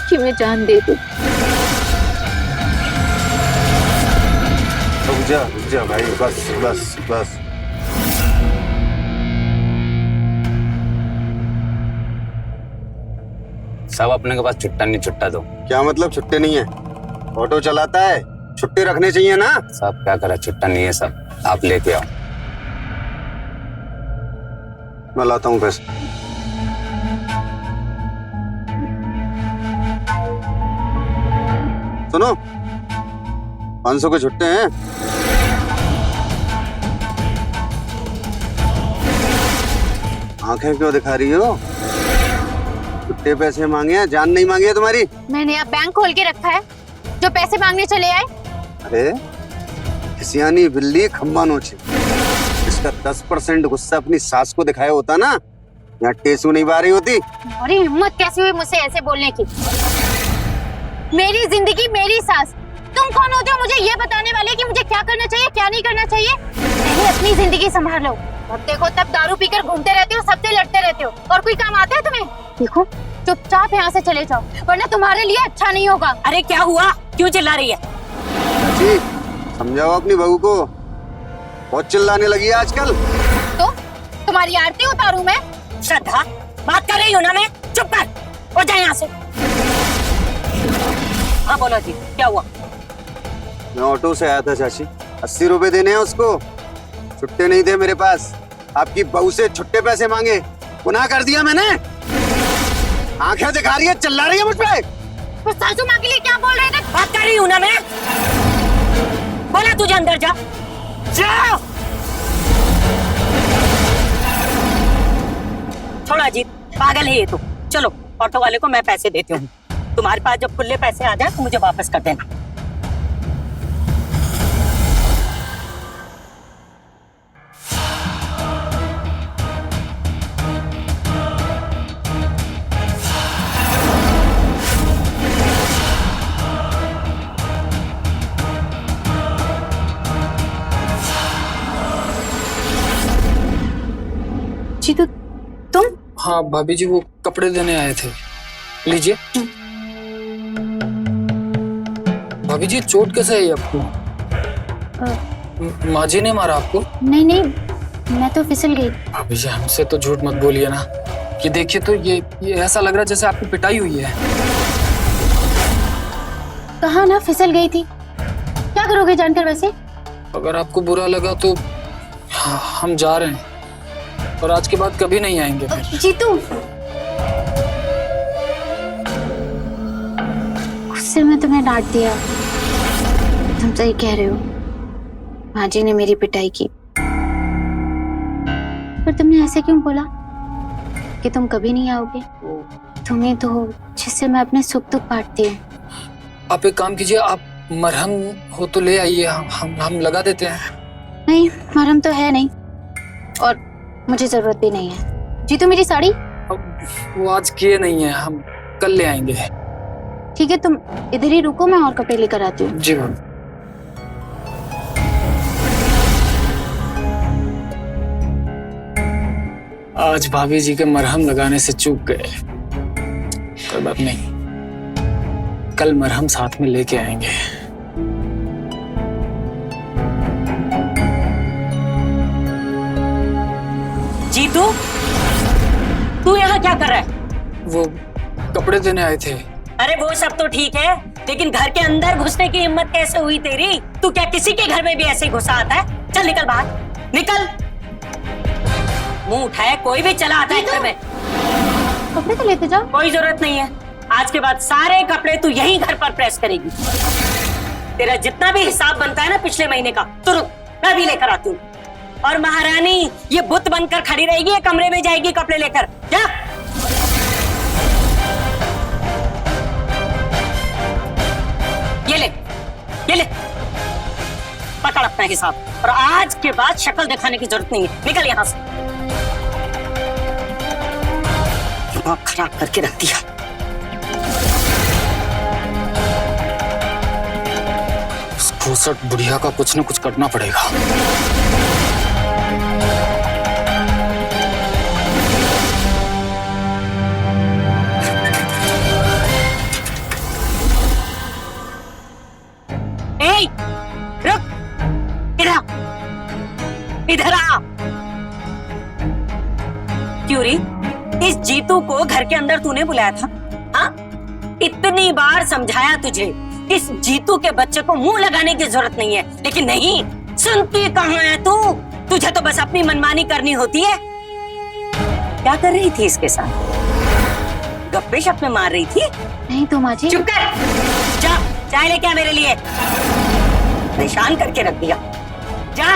कि मैं जान दे दूं। रुक जा भाई, बस बस बस। सब अपने के पास छुट्टा नहीं, छुट्टा दो। क्या मतलब छुट्टे नहीं है? ऑटो चलाता है, छुट्टे रखने चाहिए ना। सब क्या करा, छुट्टा नहीं है सब, आप लेके आओ। मैं लाता हूँ पैसे। सुनो, 500 के छुट्टे हैं। आंखें क्यों दिखा रही हो? छुट्टे पैसे मांगे हैं, जान नहीं मांगी है तुम्हारी? मैंने यहाँ बैंक खोल के रखा है, जो पैसे मांगने चले आए। अरे सियानी बिल्ली खम्बा नोची, इसका 10% गुस्सा अपनी सास को दिखाया होता ना, यहाँ टेसू नहीं बा रही होती। तुम्हारी हिम्मत कैसी हुई मुझसे ऐसे बोलने की? मेरी जिंदगी मेरी सास, तुम कौन होते हो मुझे ये बताने वाले कि मुझे क्या करना चाहिए क्या नहीं करना चाहिए? पहले अपनी जिंदगी संभाल लो, अब देखो तब दारू पीकर घूमते रहते हो, सबसे लड़ते रहते हो, और कोई काम आता है तुम्हें? देखो चुपचाप यहाँ से चले जाओ, वरना तुम्हारे लिए अच्छा नहीं होगा। अरे क्या हुआ, क्यों चिल्ला रही है? चाची समझाओ अपनी बहू को, बहुत चिल्लाने लगी है आजकल। तो तुम्हारी आरती उतारूं मैं? श्रद्धा, बात कर रही हूँ ना मैं, चुप कर, हो जाए यहाँ से। हाँ बोलो जी, क्या हुआ? मैं ऑटो से आया था चाची, 80 रुपए देने हैं उसको, छुट्टे नहीं थे मेरे पास। आपकी बहू से छुट्टे पैसे मांगे, गुनाह कर दिया मैंने। आंखें दिखा रही है, चिल्ला रही है मुझ पे। तो सासू माँ के लिए क्या बोल रहे थे? बात कर रही हूँ ना मैं, बोला तुझे अंदर जा, जा। छोड़ा जी, पागल है ये तो। चलो ऑटो वाले को मैं पैसे देती हूँ, तुम्हारे पास जब खुले पैसे आ जाए तो मुझे वापस कर देना। जी तो तुम? हाँ भाभी जी, वो कपड़े देने आए थे, लीजिए। भाभी जी चोट कैसे है आपको? माँ जी ने मारा आपको? नहीं नहीं, मैं तो फिसल गई। भाभी जी हमसे तो झूठ मत बोलिए ना, ये देखिए तो ये ऐसा लग रहा है जैसे आपकी पिटाई हुई है। कहा ना फिसल गई थी, क्या करोगे जानकर वैसे? अगर आपको बुरा लगा तो हम जा रहे हैं, और आज के बाद कभी नहीं आएंगे फिर। जीतू, गुस्से में तुम्हें डांट दिया, तुम सही कह रहे हो, माँ जी ने मेरी पिटाई की। पर तुमने ऐसे क्यों बोला कि तुम कभी नहीं आओगे? तुम्हें तो जिससे मैं अपने सुख दुख बांटती हूँ। आप एक काम कीजिए, आप मरहम हो तो ले आइए, हम लगा देते हैं। नहीं, मरहम तो है नहीं, और मुझे जरूरत भी नहीं है। जीतू मेरी साड़ी? वो आज किए नहीं है, हम कल ले आएंगे। ठीक है, तुम इधर ही रुको, मैं और कपड़े लेकर आती हूँ। जी मैम। आज भाभी जी के मरहम लगाने से चूक गए, कोई बात नहीं, कल मरहम साथ में लेके आएंगे। जीतू, तू यहाँ क्या कर रहा है? वो कपड़े देने आए थे। अरे वो सब तो ठीक है, लेकिन घर के अंदर घुसने की हिम्मत कैसे हुई तेरी? तू क्या किसी के घर में भी ऐसे घुसा आता है? चल निकल बाहर, निकल। मुंह उठाए कोई भी चला आता है घर में। कपड़े तो लेते जाओ। कोई जरूरत नहीं है, आज के बाद सारे कपड़े तू यही घर पर प्रेस करेगी। तेरा जितना भी हिसाब बनता है ना पिछले महीने का, तो रुक, मैं भी लेकर आती हूँ। और महारानी ये बुत बनकर खड़ी रहेगी या कमरे में जाएगी कपड़े लेकर? जा। ये ले, पकड़ अपना हिसाब, और आज के बाद शक्ल दिखाने की जरूरत नहीं है, निकल यहाँ से। दिमाग खराब करके रख दिया। उस घूसट बुढ़िया का कुछ न कुछ करना पड़ेगा। रुक, इधर आ। क्यूरी, इस जीतू को घर के अंदर तूने बुलाया था? हाँ, इतनी बार समझाया तुझे, इस जीतू के बच्चे को मुंह लगाने की जरूरत नहीं है, लेकिन नहीं सुनती कहाँ है तू? तुझे तो बस अपनी मनमानी करनी होती है। क्या कर रही थी इसके साथ? गप्पे शप्पे मार रही थी? नहीं तो माँ जी। चुप कर, जा। चाय लेके आ मेरे लिए। परेशान करके रख दिया। जा।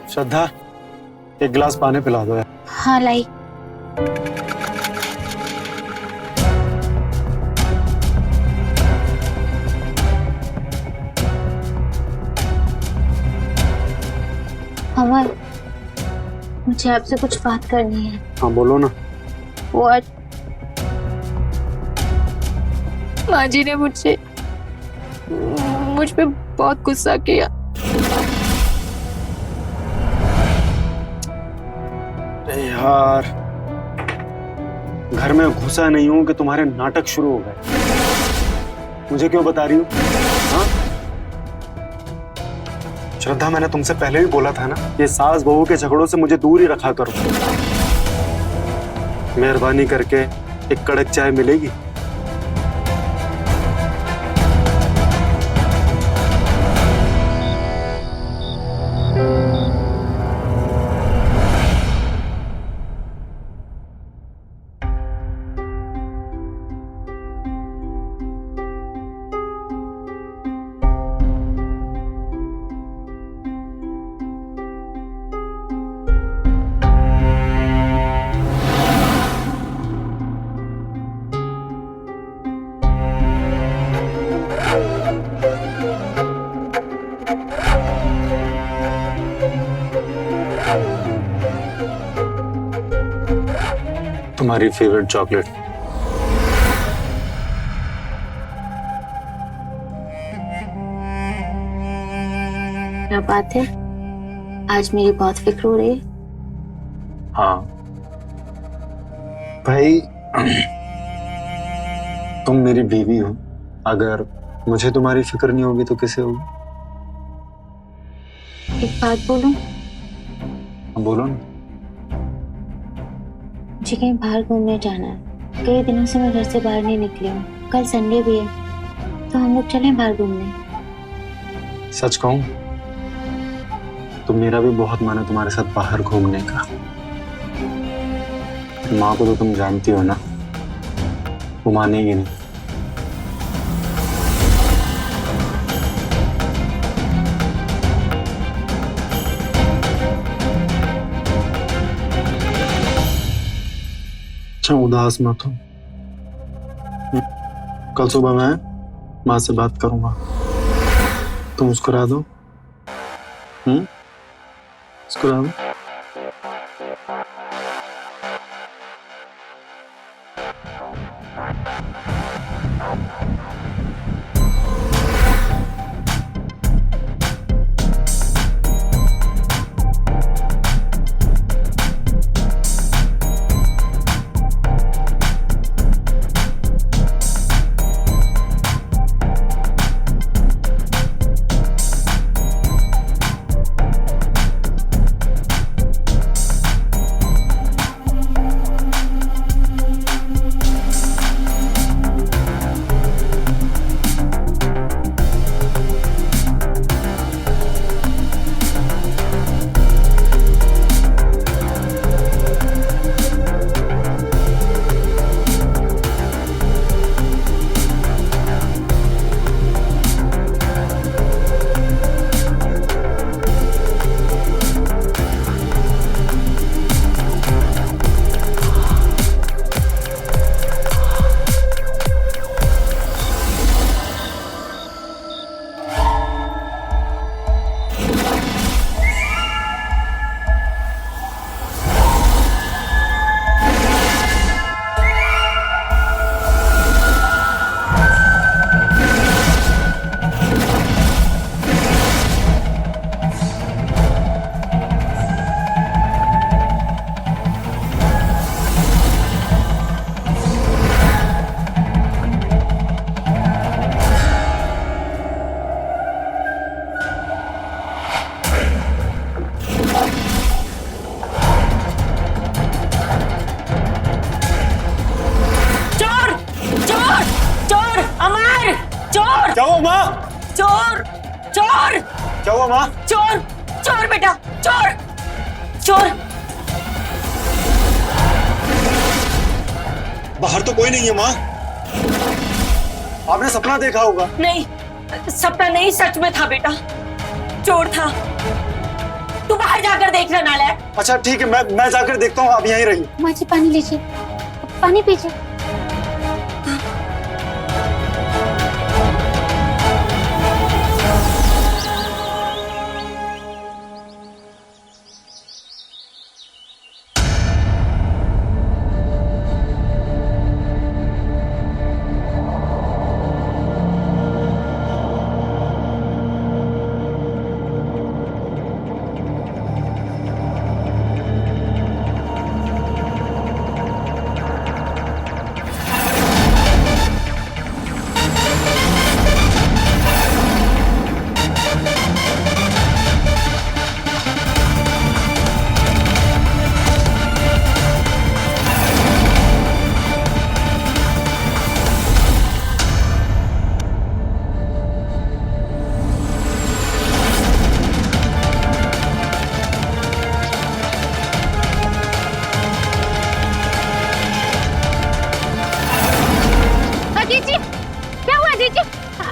श्रद्धा, एक गिलास पानी पिला दो यार। हाँ लाई। अमर, मुझे आपसे कुछ बात करनी है। हाँ बोलो ना। वो आज माँ जी ने मुझ पे बहुत गुस्सा किया। अरे यार, घर में घुसा नहीं हूं कि तुम्हारे नाटक शुरू हो गए। मुझे क्यों बता रही हो? हाँ? श्रद्धा, मैंने तुमसे पहले ही बोला था ना, ये सास बहू के झगड़ों से मुझे दूर ही रखा करो। मेहरबानी करके एक कड़क चाय मिलेगी? तुम्हारी फेवरेट चॉकलेट। क्या बात है, आज मेरी बहुत फिक्र हो रही है। हाँ भाई, तुम मेरी बीवी हो, अगर मुझे तुम्हारी फिक्र नहीं होगी तो किसे होगी? एक बात बोलूं? बोलो ना। मुझे कहीं बाहर घूमने जाना है। कई दिनों से मैं घर से बाहर नहीं निकली हूँ। कल संडे भी है, तो हम लोग चलें बाहर घूमने। सच कहूं तो मेरा भी बहुत मन है तुम्हारे साथ बाहर घूमने का। माँ को तो तुम जानती हो ना, वो मानेगी नहीं। अच्छा, उदास मत हो। कल सुबह मैं माँ से बात करूंगा, तुम मुस्कुरा दो। मुस्कुरा दो। चोर! चोर! अमर! चोर! क्या हुआ माँ? चोर! चोर! क्या हुआ माँ? चोर! चोर बेटा! चोर! चोर! बाहर तो कोई नहीं है माँ। आपने सपना देखा होगा। नहीं, सपना नहीं, सच में था बेटा। चोर था। तू बाहर जाकर देख ले नालायक। अच्छा ठीक है, मैं जाकर देखता हूँ, आप यहीं रहिए। माँ जी पानी लीजिए, पानी पीजिए।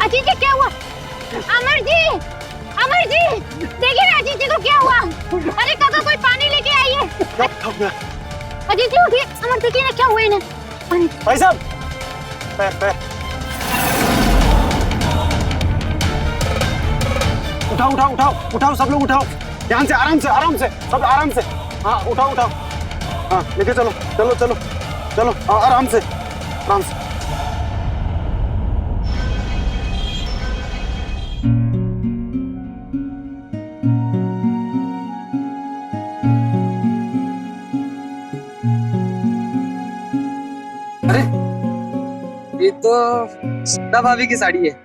अजीत जी क्या हुआ? अमर जी देखिए ना अजीत जी को क्या हुआ? अरे काका कोई पानी लेके आइए। अजीत जी उठिए, अमर देखिए ना क्या हुआ इन्हें। पानी। भाई साहब उठाओ सब लोग उठाओ, ध्यान से, आराम से सब आराम से। हाँ उठाओ हाँ लेके चलो आराम से। अरे ये तो श्रद्धा भाभी की साड़ी है।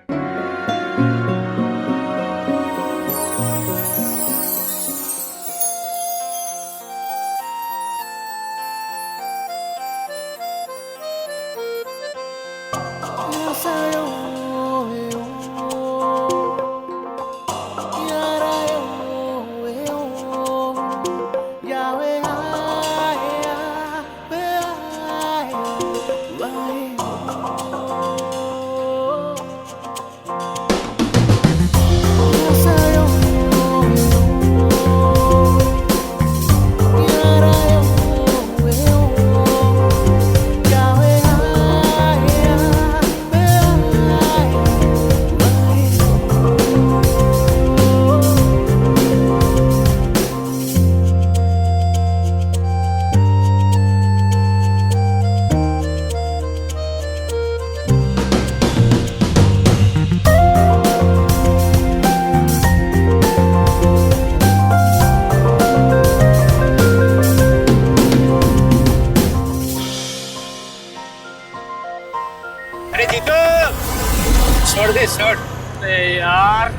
यार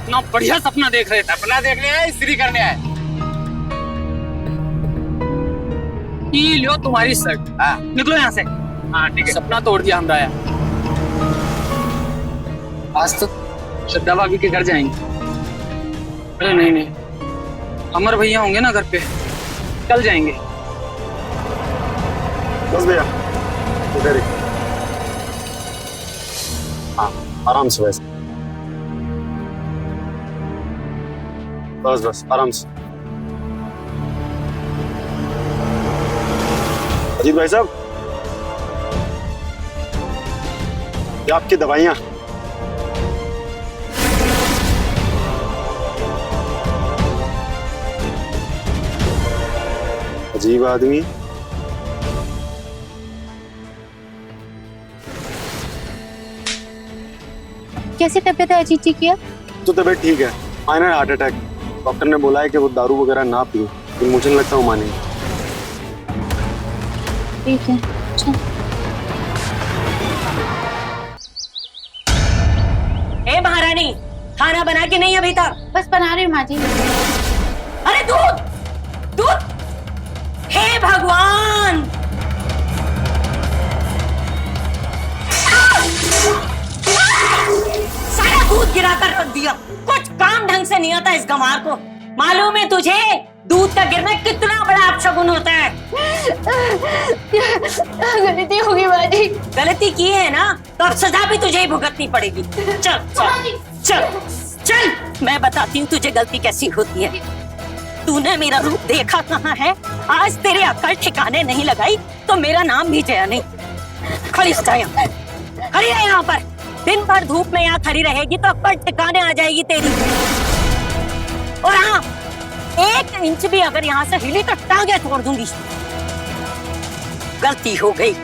इतना बढ़िया सपना देख रहे थे। सपना देखने आए, इस्त्री करने आए। ये लो तुम्हारी शर्ट। निकलो यहाँ से। हाँ ठीक है। सपना तोड़ दिया हमरा यार। आज तो श्रद्धा भाभी के घर जाएंगे। अरे नहीं, अमर भैया होंगे ना घर पे, कल जाएंगे। बस भैया इधर ही। हाँ आराम से वैसे, बस आराम से। अजीत भाई साहब, ये आपकी दवाइयाँ। अजीब आदमी। कैसी तबीयत है अजीत जी की? तो तबीयत ठीक है, माइनर हार्ट अटैक। डॉक्टर ने बोला है कि वो दारू वगैरह ना पिए, लेकिन मुझे नहीं लगता वो मानेंगे। ठीक है चल। ए महारानी, खाना बना के नहीं अभी तक? बस बना रही हूँ माँ जी। अरे दूध! हे भगवान! सारा दूध गिरा कर रख दिया। कुछ से नहीं आता इस गंवार को। मालूम है तुझे दूध का गिरना कितना बड़ा अपशगुन होता है। गलती होगी बाजी। गलती की है ना तो अब सजा भी तुझे ही भुगतनी पड़ेगी। चल चल चल चल, मैं बताती हूँ तुझे गलती कैसी होती है। तूने मेरा रूप देखा कहाँ है? आज तेरे अक्ल ठिकाने नहीं लगाई तो मेरा नाम भी जया नहीं। खड़ी हो जा यहाँ, खड़ी रह यहाँ पर। दिन भर धूप में यहाँ खड़ी रहेगी तो अक्ल ठिकाने आ जाएगी तेरी। और हाँ, 1 इंच भी अगर यहाँ से हिली तो टांगे तोड़ दूंगी। गलती हो गई।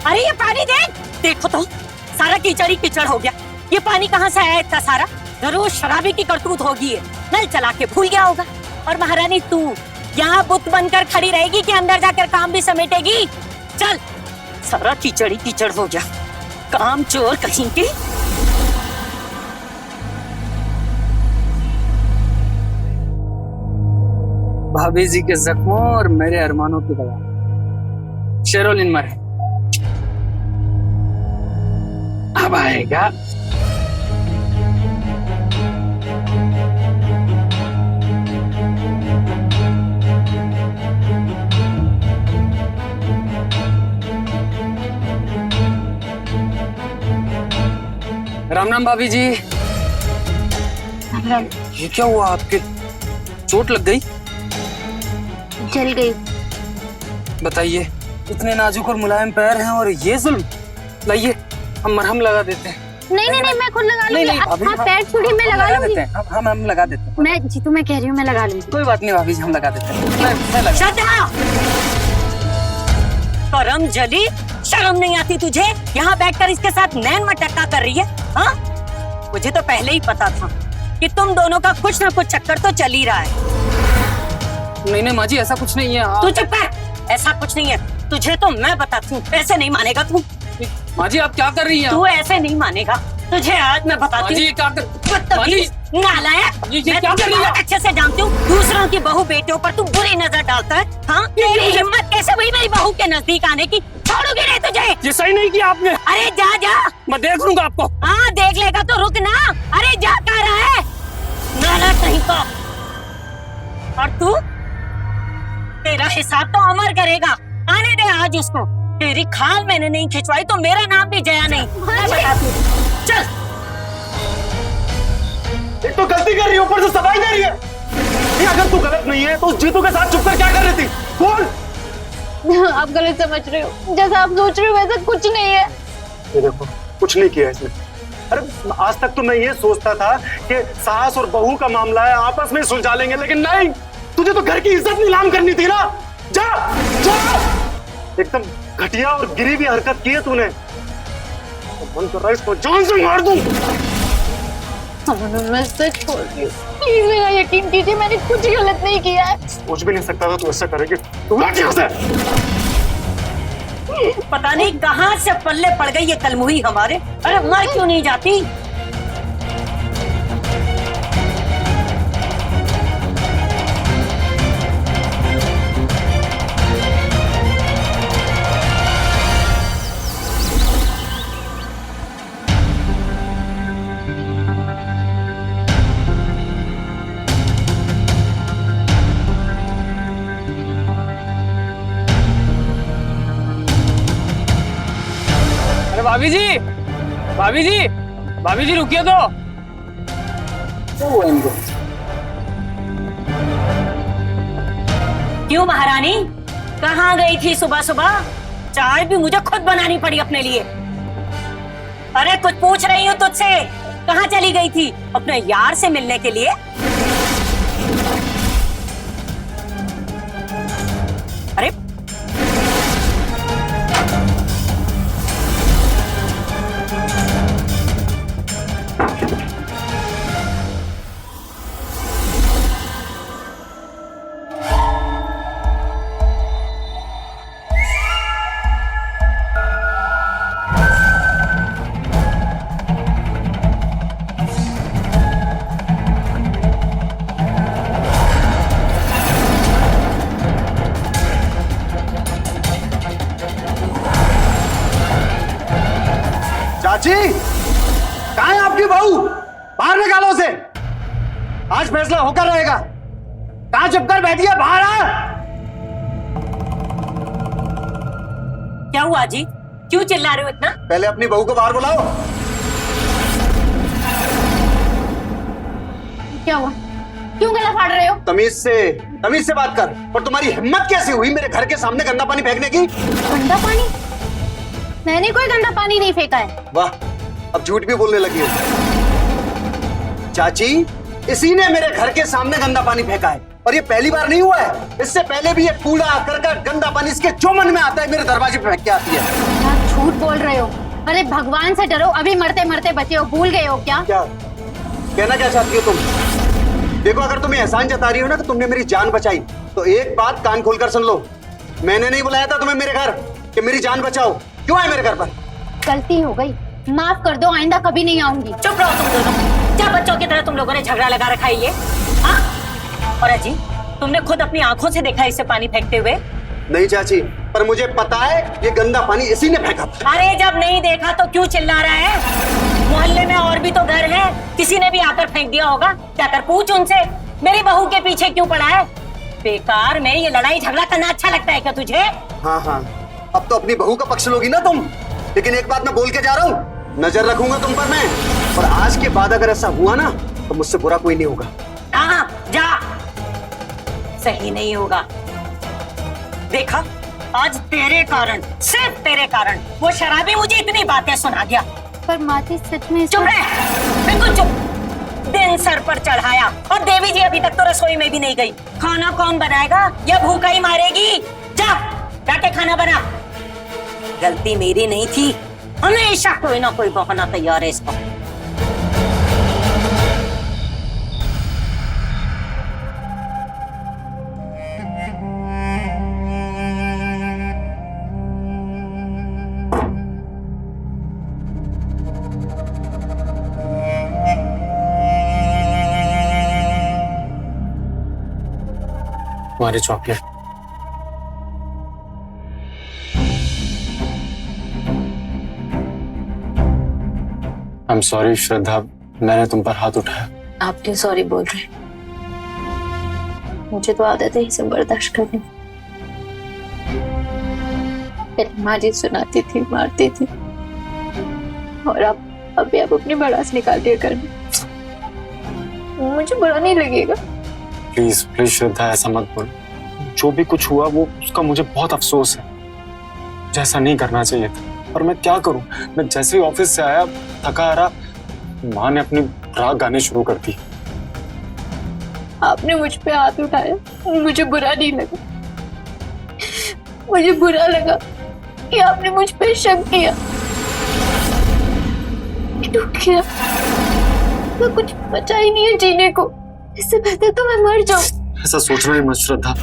अरे ये पानी देख, देखो तो सारा कीचड़ ही कीचड़ हो गया। ये पानी कहाँ से आया इतना सारा? जरूर शराबी की करतूत होगी है। नल चला के भूल गया होगा। और महारानी तू यहाँ बुत बनकर खड़ी रहेगी कि अंदर जाकर काम भी समेटेगी? चल, सारा कीचड़ ही कीचड़ हो गया। काम चोर कहीं के। भाभी जी के जख्मों और मेरे अरमानों की दवा, शेरोलिन मर अब आएगा। राम राम भाभी जी। ये क्या हुआ आपके? चोट लग गई? जल गई। बताइए, इतने नाजुक और मुलायम पैर हैं और ये जुल्म। लाइए हम मरहम लगा देते हैं। नहीं नहीं नहीं, मैं खुद लगा लूंगी। नहीं भाभी, आप पैर छुड़ी, मैं लगा लूंगी। हम लगा देते हैं। मैं जीतू, मैं कह रही हूँ मैं लगा लूंगी। कोई बात नहीं भाभी जी, हम लगा देते हैं। मैं लगा। श्रद्धा, करम जली, शर्म नहीं आती तुझे? यहाँ बैठकर इसके साथ नैन मटक्का कर रही है। हाँ, मुझे तो पहले ही पता था कि तुम दोनों का कुछ ना कुछ चक्कर तो चल ही रहा है। नहीं नहीं माँ जी, ऐसा कुछ नहीं है। तू चुप कर, ऐसा कुछ नहीं है। तुझे तो मैं बताती हूँ, ऐसे नहीं मानेगा तू। माँ जी आप क्या कर रही हैं? तू ऐसे नहीं मानेगा, तुझे आज मैं बताती हूँ। क्या कर? नालायक, मैं क्या कर रही है? अच्छे से जानती हूँ दूसरों की बहू बेटियों पर तू बुरी नजर डालता है। हाँ, तेरी हिम्मत कैसे हुई मेरी बहू के नजदीक आने की? छोड़ूंगी नहीं तुझे। ये सही नहीं किया आपने। अरे जा जा, मैं देख लूंगा आपको। हाँ देख लेगा तो रुक ना। अरे जा कह रहा है नालायक कहीं का। और तू, तेरा हिसाब तो अमर करेगा। आने दे आज उसको। तेरी खाल मैंने नहीं खिंचवाई तो मेरा नाम भी जया नहीं। मैं बताती हूँ। चल। एक तो गलती कर रही है, ऊपर से सफाई दे रही है। ये अगर तू गलत नहीं है तो उस जीतू के साथ छुपकर क्या कर रही थी? बोल। आप गलत समझ रहे हो। जैसा आप सोच रहे हो वैसा कुछ नहीं है। ये देखो, कुछ नहीं किया इसने। अरे आज तक तो मैं ये सोचता था कि सास और बहू का मामला है, आपस में सुलझा लेंगे, लेकिन नहीं, तुझे तो घर की इज्जत नीलाम करनी थी ना। जा जा, एकदम घटिया और गिरी हुई हरकत की है तूने। मन कर रहा है इसको जान से मार दूं। मैं सच बोल रही हूँ, प्लीज मेरा यकीन कीजिए, मैंने कुछ गलत नहीं किया है। सोच भी नहीं सकता था तू ऐसा करेगी। तू हट यहाँ से। पता नहीं कहाँ से पल्ले पड़ गई ये कलमुही हमारे। अरे मर क्यों नहीं जाती? भाभी जी, भाभी जी, भाभी जी रुकिए तो। क्यों महारानी, कहाँ गई थी सुबह सुबह? चाय भी मुझे खुद बनानी पड़ी अपने लिए। अरे कुछ पूछ रही हूँ तुझसे, कहाँ चली गई थी? अपने यार से मिलने के लिए? अरे कहाँ है आपकी बहू? बाहर निकालो उसे। आज फैसला होकर रहेगा। कहाँ चुप कर बैठी है? बाहर आ। क्या हुआ जी? क्यों चिल्ला रहे हो इतना? पहले अपनी बहू को बाहर बुलाओ। क्या हुआ? क्यों गला फाड़ रहे हो? तमीज से बात कर। और तुम्हारी हिम्मत कैसे हुई मेरे घर के सामने गंदा पानी फेंकने की? गंदा पानी? मैंने कोई गंदा पानी नहीं फेंका है। वाह, अब झूठ भी बोलने लगी हो। चाची, इसी ने मेरे घर के सामने गंदा पानी फेंका है और ये पहली बार नहीं हुआ है। इससे पहले भी ये कूड़ा करकट गंदा पानी इसके जो मन में आता है मेरे दरवाजे पे फेंक के आती है। आप झूठ बोल रहे हो। अरे भगवान से डरो, अभी मरते मरते बचे हो। भूल गए हो क्या? क्या कहना क्या चाहती हो तुम? देखो, अगर तुम्हें एहसान जता रही हो ना कि तुमने मेरी जान बचाई, तो एक बात कान खोलकर सुन लो। मैंने नहीं बुलाया था तुम्हें मेरे घर कि मेरी जान बचाओ। क्यों आए मेरे घर पर? गलती हो गई, माफ कर दो। आइंदा कभी नहीं आऊंगी। चुप रहो तुम दोनों। क्या बच्चों की तरह तुम लोगों ने झगड़ा लगा रखा है ये? हाँ? और अजी, तुमने खुद अपनी आंखों से देखा इसे पानी फेंकते हुए? नहीं चाची, पर मुझे पता है ये गंदा पानी इसी ने फेंका था। अरे जब नहीं देखा तो क्यों चिल्ला रहा है? मोहल्ले में और भी तो घर हैं, किसी ने भी आकर फेंक दिया होगा। जाकर पूछ उनसे, मेरी बहू के पीछे क्यों पड़ा है? बेकार में ये लड़ाई झगड़ा करना अच्छा लगता है क्या तुझे? हाँ, अब तो अपनी बहू का पक्ष लोगी ना तुम। लेकिन एक बात मैं बोल के जा रहा हूँ, नजर रखूंगा तुम पर मैं। और आज के बाद अगर ऐसा हुआ ना, तो मुझसे बुरा कोई नहीं होगा। हाँ, जा। सही नहीं होगा। देखा, आज तेरे कारण, सिर्फ तेरे कारण वो शराबी मुझे इतनी बातें सुना गया। पर माती सच में चुप रहे, बिल्कुल चुप। दिन सर पर चढ़ाया और देवी जी अभी तक तो रसोई में भी नहीं गई। खाना कौन बनाएगा? या भूखा ही मारेगी? जा, जाके खाना बना। गलती मेरी नहीं थी, हमेशा कोई ना कोई बहाना तैयार है इसका। तुम्हारी चॉकलेट। आई एम सॉरी श्रद्धा, मैंने तुम पर हाथ उठाया। आप क्यों सॉरी बोल रहे हैं? मुझे तो आदत है इसे बर्दाश्त करने। पहले माँ जी सुनाती थी, मारती थी, और अब अभी आप अपनी भड़ास निकाल दिया करने। मुझे बुरा नहीं लगेगा। प्लीज प्लीज श्रद्धा, ऐसा मत बोल। जो भी कुछ हुआ वो उसका मुझे बहुत अफसोस है। जैसा नहीं करना चाहिए था, पर मैं क्या करूं। मैं जैसे ही ऑफिस से आया थका हारा, माँ ने अपनी राग गाने शुरू कर दी। आपने मुझ पे हाथ उठाया, मुझे बुरा नहीं लगा। मुझे बुरा लगा कि आपने मुझ पे शक किया। टूट गया, तो कुछ बचा ही नहीं है जीने को। इससे बेहतर तो मैं मर जाऊं। ऐसा सोचना ही मत श्रद्धा।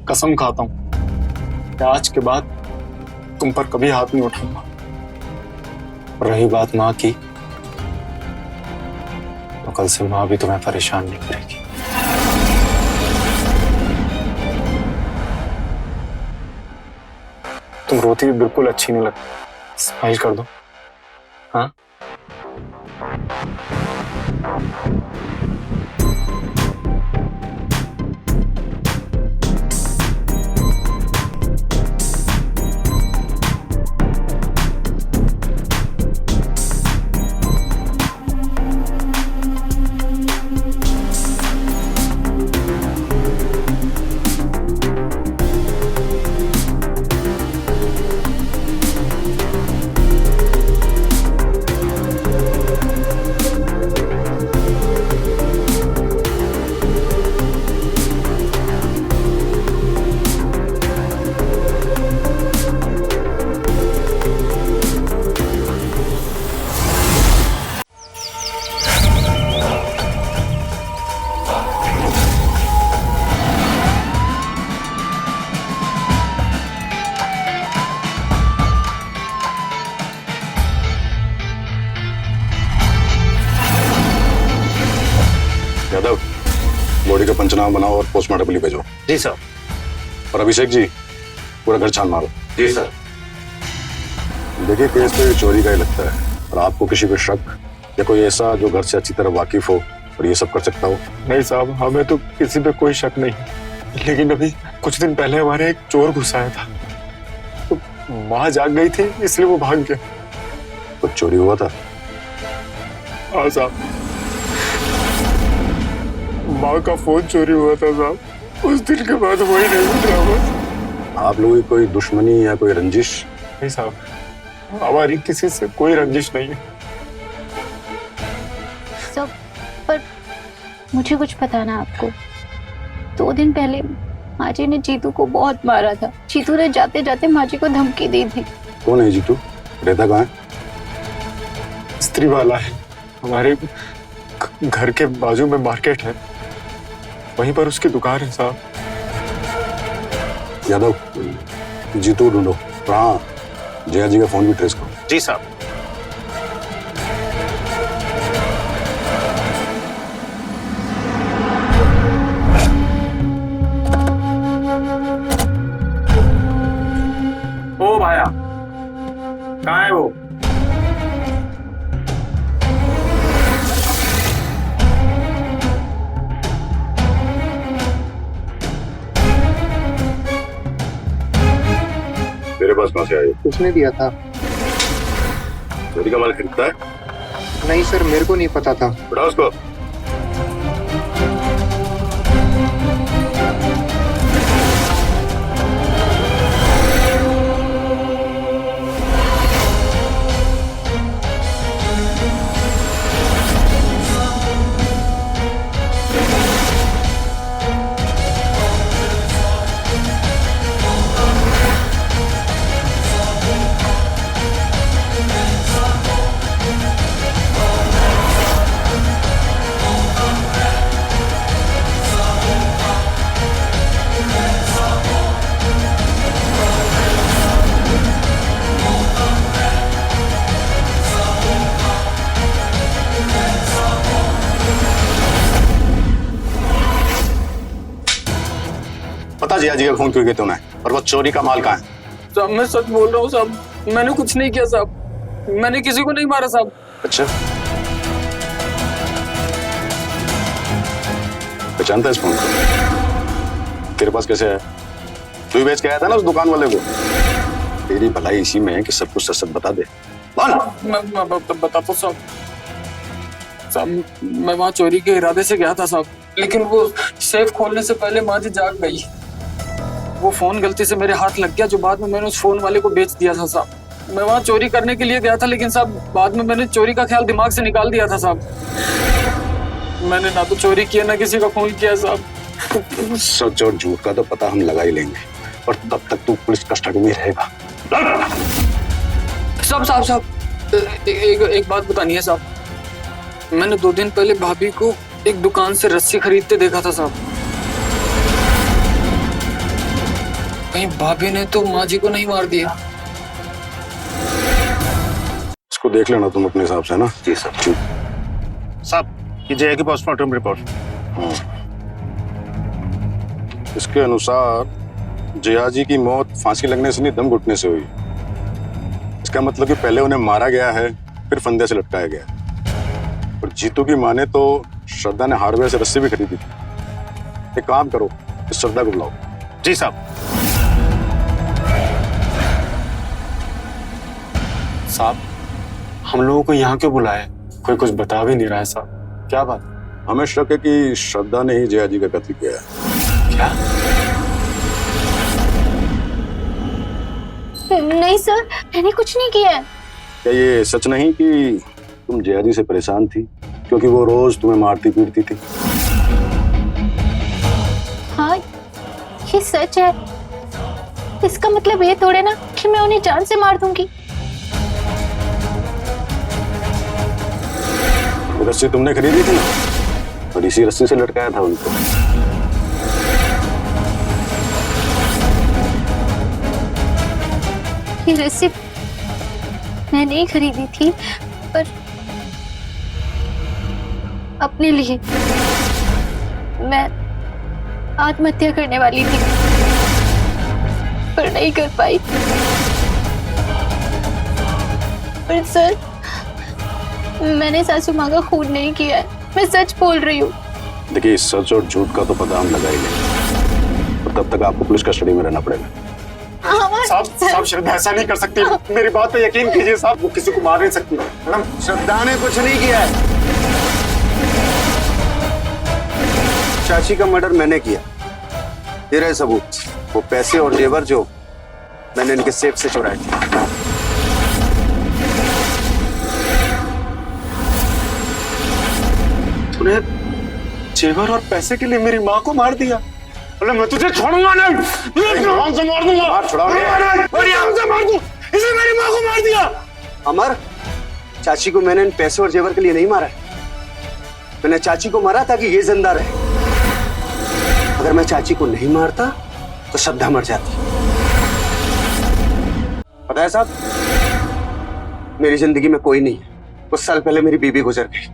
कसम खाता हूं कि आज के बाद तुम पर कभी हाथ नहीं उठाऊंगा। रही बात माँ की, तो कल से माँ भी तुम्हें परेशान नहीं करेगी। तुम रोती भी बिल्कुल अच्छी नहीं लगती। स्माइल कर दो। हाँ, यादव, बॉडी का पंचनामा बनाओ और पोस्टमार्टम के लिए भेजो। जी सर। और अभिषेक जी, पूरा घर छान मारो। जी सर। देखिए केस तो ये चोरी का ही लगता है, और आपको किसी पे शक या कोई ऐसा जो घर से अच्छी तरह वाकिफ हो और ये सब कर सकता हो? नहीं साहब, हमें तो किसी पे कोई शक नहीं, लेकिन अभी कुछ दिन पहले हमारे एक चोर घुस आया था, तो माँ जाग गई थी इसलिए वो भाग गया। कुछ चोरी हुआ था? हाँ साहब, माँ का फोन चोरी हुआ था साहब, उस दिन के बाद वही नहीं उतरा बस। आप लोगों की कोई दुश्मनी या कोई रंजिश? नहीं साहब, हमारी किसी से कोई रंजिश नहीं है। सब पर मुझे कुछ बताना आपको। 2 दिन पहले माँ जी ने जीतू को बहुत मारा था। जीतू ने जाते जाते माँ जी को धमकी दी थी। कौन है जीतू? रहता कहाँ है? स्त्री वाला है, हमारे घर के बाजू में मार्केट है, वहीं पर उसकी दुकान है साहब। यादव, जीतू ढूंढो। हाँ, जया जी का फोन भी ट्रेस करो। जी साहब। ओ भाया, कहाँ है वो? तेरे पास कहाँ से आए? उसने दिया था। चोरी का माल खरीदता है? नहीं सर, मेरे को नहीं पता था। उठा उसको। पता जिया जी का खून क्यों किया तूने, और वो चोरी का माल कहाँ है? साहब मैं सच बोल रहा हूँ साहब, मैंने कुछ नहीं किया साहब, मैंने किसी को नहीं मारा साहब। अच्छा, पहचानता है इस फोन को? तेरे पास कैसे आया? तू ही बेच के आया था ना उस दुकान वाले को। तेरी भलाई इसी में है कि सब कुछ सच बता दे। मैं बताता हूँ साहब। साहब मैं वहाँ चोरी के इरादे से गया था साहब, लेकिन वो सेफ खोलने से पहले माँ जी जाग गई। वो फोन गलती से मेरे हाथ लग गया, जो बाद में मैंने उस फोन वाले को बेच दिया था साहब। मैं वहाँ चोरी करने के लिए गया था, लेकिन साहब बाद में मैंने चोरी का ख्याल दिमाग से निकाल दिया था साहब। मैंने ना तो चोरी किया ना किसी का खून किया साहब। सच और झूठ का तो पता हम लगा ही लेंगे, और तब तक तू पुलिस कस्टडी में रहेगा। साहब एक बात बतानी है साहब। मैंने 2 दिन पहले भाभी को एक दुकान से रस्सी खरीदते देखा था साहब। कहीं भाभी ने तो माँ जी को नहीं मार दिया? इसको देख लेना तुम अपने हिसाब से ना। जी सर। साहब, ये जया की पोस्टमार्टम रिपोर्ट। इसके अनुसार जया जी की मौत फांसी लगने से नहीं, दम घुटने से हुई। इसका मतलब कि पहले उन्हें मारा गया है, फिर फंदे से लटकाया गया। और जीतू की माँ ने तो श्रद्धा ने हार्डवेयर से रस्सी भी खरीदी थी। एक काम करो, इस श्रद्धा को बुलाओ। जी साहब। साहब, हम लोगों को यहाँ क्यों बुलाया? कोई कुछ बता भी नहीं रहा है साहब, क्या बात? हमें शक है कि श्रद्धा ने ही जया जी का कत्ल किया है। क्या? नहीं सर, मैंने कुछ नहीं किया है। क्या ये सच नहीं कि तुम जया जी से परेशान थी क्योंकि वो रोज तुम्हें मारती पीटती थी? हाँ, ये सच है। इसका मतलब ये थोड़े ना कि मैं उन्हें जान से मार दूंगी। रस्सी तुमने खरीदी थी ना, और इसी रस्सी से लटकाया था उनको। ये रस्सी मैंने ही खरीदी थी, पर अपने लिए। मैं आत्महत्या करने वाली थी, पर नहीं कर पाई। पर सर, मैंने सासू माँ का खून नहीं किया है, मैं सच बोल रही हूँ। देखिए, सच और झूठ का तो पता हम लगा ही नहीं, और तब तक आपको पुलिस कस्टडी में रहना पड़ेगा। साहब श्रद्धा ऐसा नहीं कर सकती, मेरी बात पे यकीन कीजिए साहब, वो किसी को मार नहीं सकती। मैडम, श्रद्धा ने कुछ नहीं किया है। चाची का मर्डर मैंने किया। ये रहे सबूत, वो पैसे और जेवर जो मैंने इनके सेफ से चुराए थे। तूने जेवर और पैसे के लिए मेरी माँ को मार दिया? अरे मैं तुझे छोड़ूंगा नहीं, तुझे जान से मार दूंगा। मार दूं, इसे मेरी माँ को मार दिया। अमर, चाची को मैंने इन पैसे और जेवर के लिए नहीं मारा है। मैंने चाची को मारा ताकि ये जिंदा रहे। अगर मैं चाची को नहीं मारता तो श्रद्धा मर जाती। पता है साहब, मेरी जिंदगी में कोई नहीं है। कुछ साल पहले मेरी बीबी गुजर गई।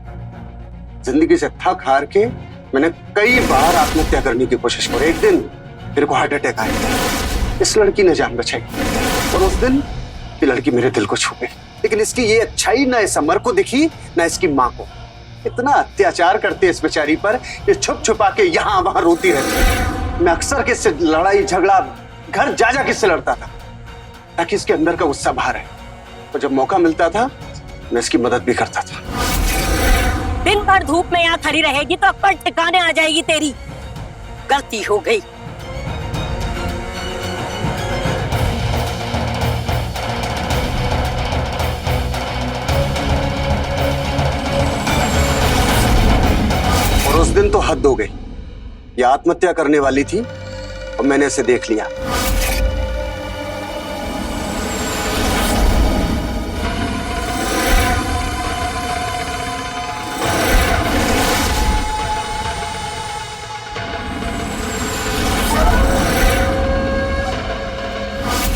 जिंदगी से थक हार के मैंने कई बार आत्महत्या करने की कोशिश की। एक दिन मेरे को हार्ट अटैक आया। इस लड़की ने जान बचाई, और उस दिन ये लड़की मेरे दिल को छू गई। लेकिन इसकी ये अच्छाई ना इस अमर को दिखी, ना इसकी माँ को। इतना अत्याचार करते इस बेचारी पर, ये छुप छुपा के यहाँ वहां रोती रहती। मैं अक्सर किससे लड़ाई झगड़ा घर जा जा किससे लड़ता था, ताकि इसके अंदर का गुस्सा बाहर है। और जब मौका मिलता था मैं इसकी मदद भी करता था। दिन भर धूप में यहाँ खड़ी रहेगी तो अक्कल ठिकाने आ जाएगी तेरी। गलती हो गई। और उस दिन तो हद हो गई। ये आत्महत्या करने वाली थी और मैंने इसे देख लिया।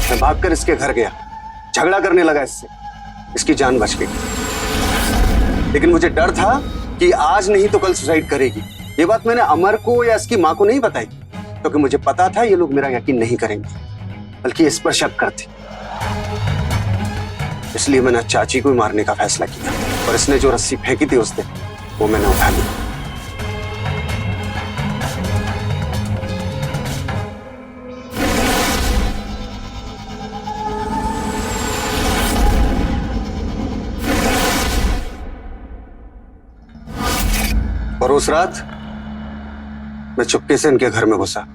मैं भागकर इसके घर गया, झगड़ा करने लगा इससे। इसकी जान बच गई। लेकिन मुझे डर था कि आज नहीं तो कल सुसाइड करेगी। ये बात मैंने अमर को या इसकी माँ को नहीं बताई, क्योंकि मुझे पता था ये लोग मेरा यकीन नहीं करेंगे, बल्कि इस पर शक करते। इसलिए मैंने चाची को मारने का फैसला किया, और इसने जो रस्सी फेंकी थी उस दिन, वो मैंने उठा ली। और उस रात मैं चुपके से इनके घर में घुसा।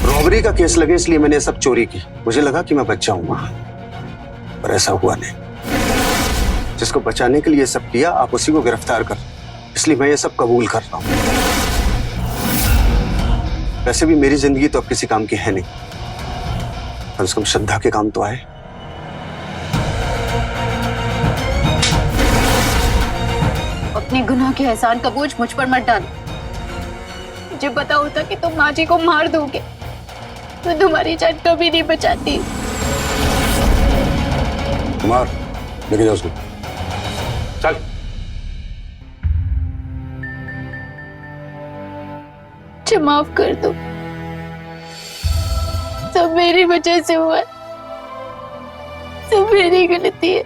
रॉबरी का केस लगे इसलिए मैंने सब चोरी की। मुझे लगा कि मैं बच जाऊंगा, पर ऐसा हुआ नहीं। जिसको बचाने के लिए सब किया, आप उसी को गिरफ्तार कर, इसलिए मैं ये सब कबूल कर रहा हूं। वैसे भी मेरी जिंदगी तो अब किसी काम की है नहीं, कम से कम श्रद्धा के काम तो आए। अपने गुनाह के एहसान का बोझ मुझ पर मत डालो। मुझे पता होता कि तुम माँ जी को मार दोगे तो तुम्हारी जान कभी नहीं बचाती। कुमार लेके जाओ उसको। चल। मुझे माफ कर दो, सब मेरी वजह से हुआ है, सब मेरी गलती है।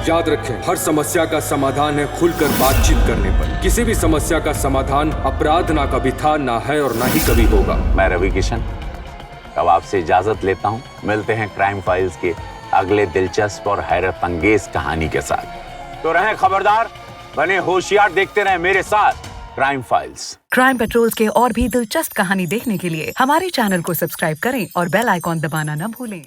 याद रखें, हर समस्या का समाधान है खुलकर बातचीत करने पर। किसी भी समस्या का समाधान अपराध ना कभी था, ना है और ना ही कभी होगा। मैं रवि किशन अब आपसे इजाजत लेता हूं। मिलते हैं क्राइम फाइल्स के अगले दिलचस्प और हैरत अंगेज कहानी के साथ। तो रहें खबरदार, बने होशियार, देखते रहें मेरे साथ क्राइम फाइल्स। क्राइम पेट्रोल्स के और भी दिलचस्प कहानी देखने के लिए हमारे चैनल को सब्सक्राइब करें और बेल आइकॉन दबाना न भूलें।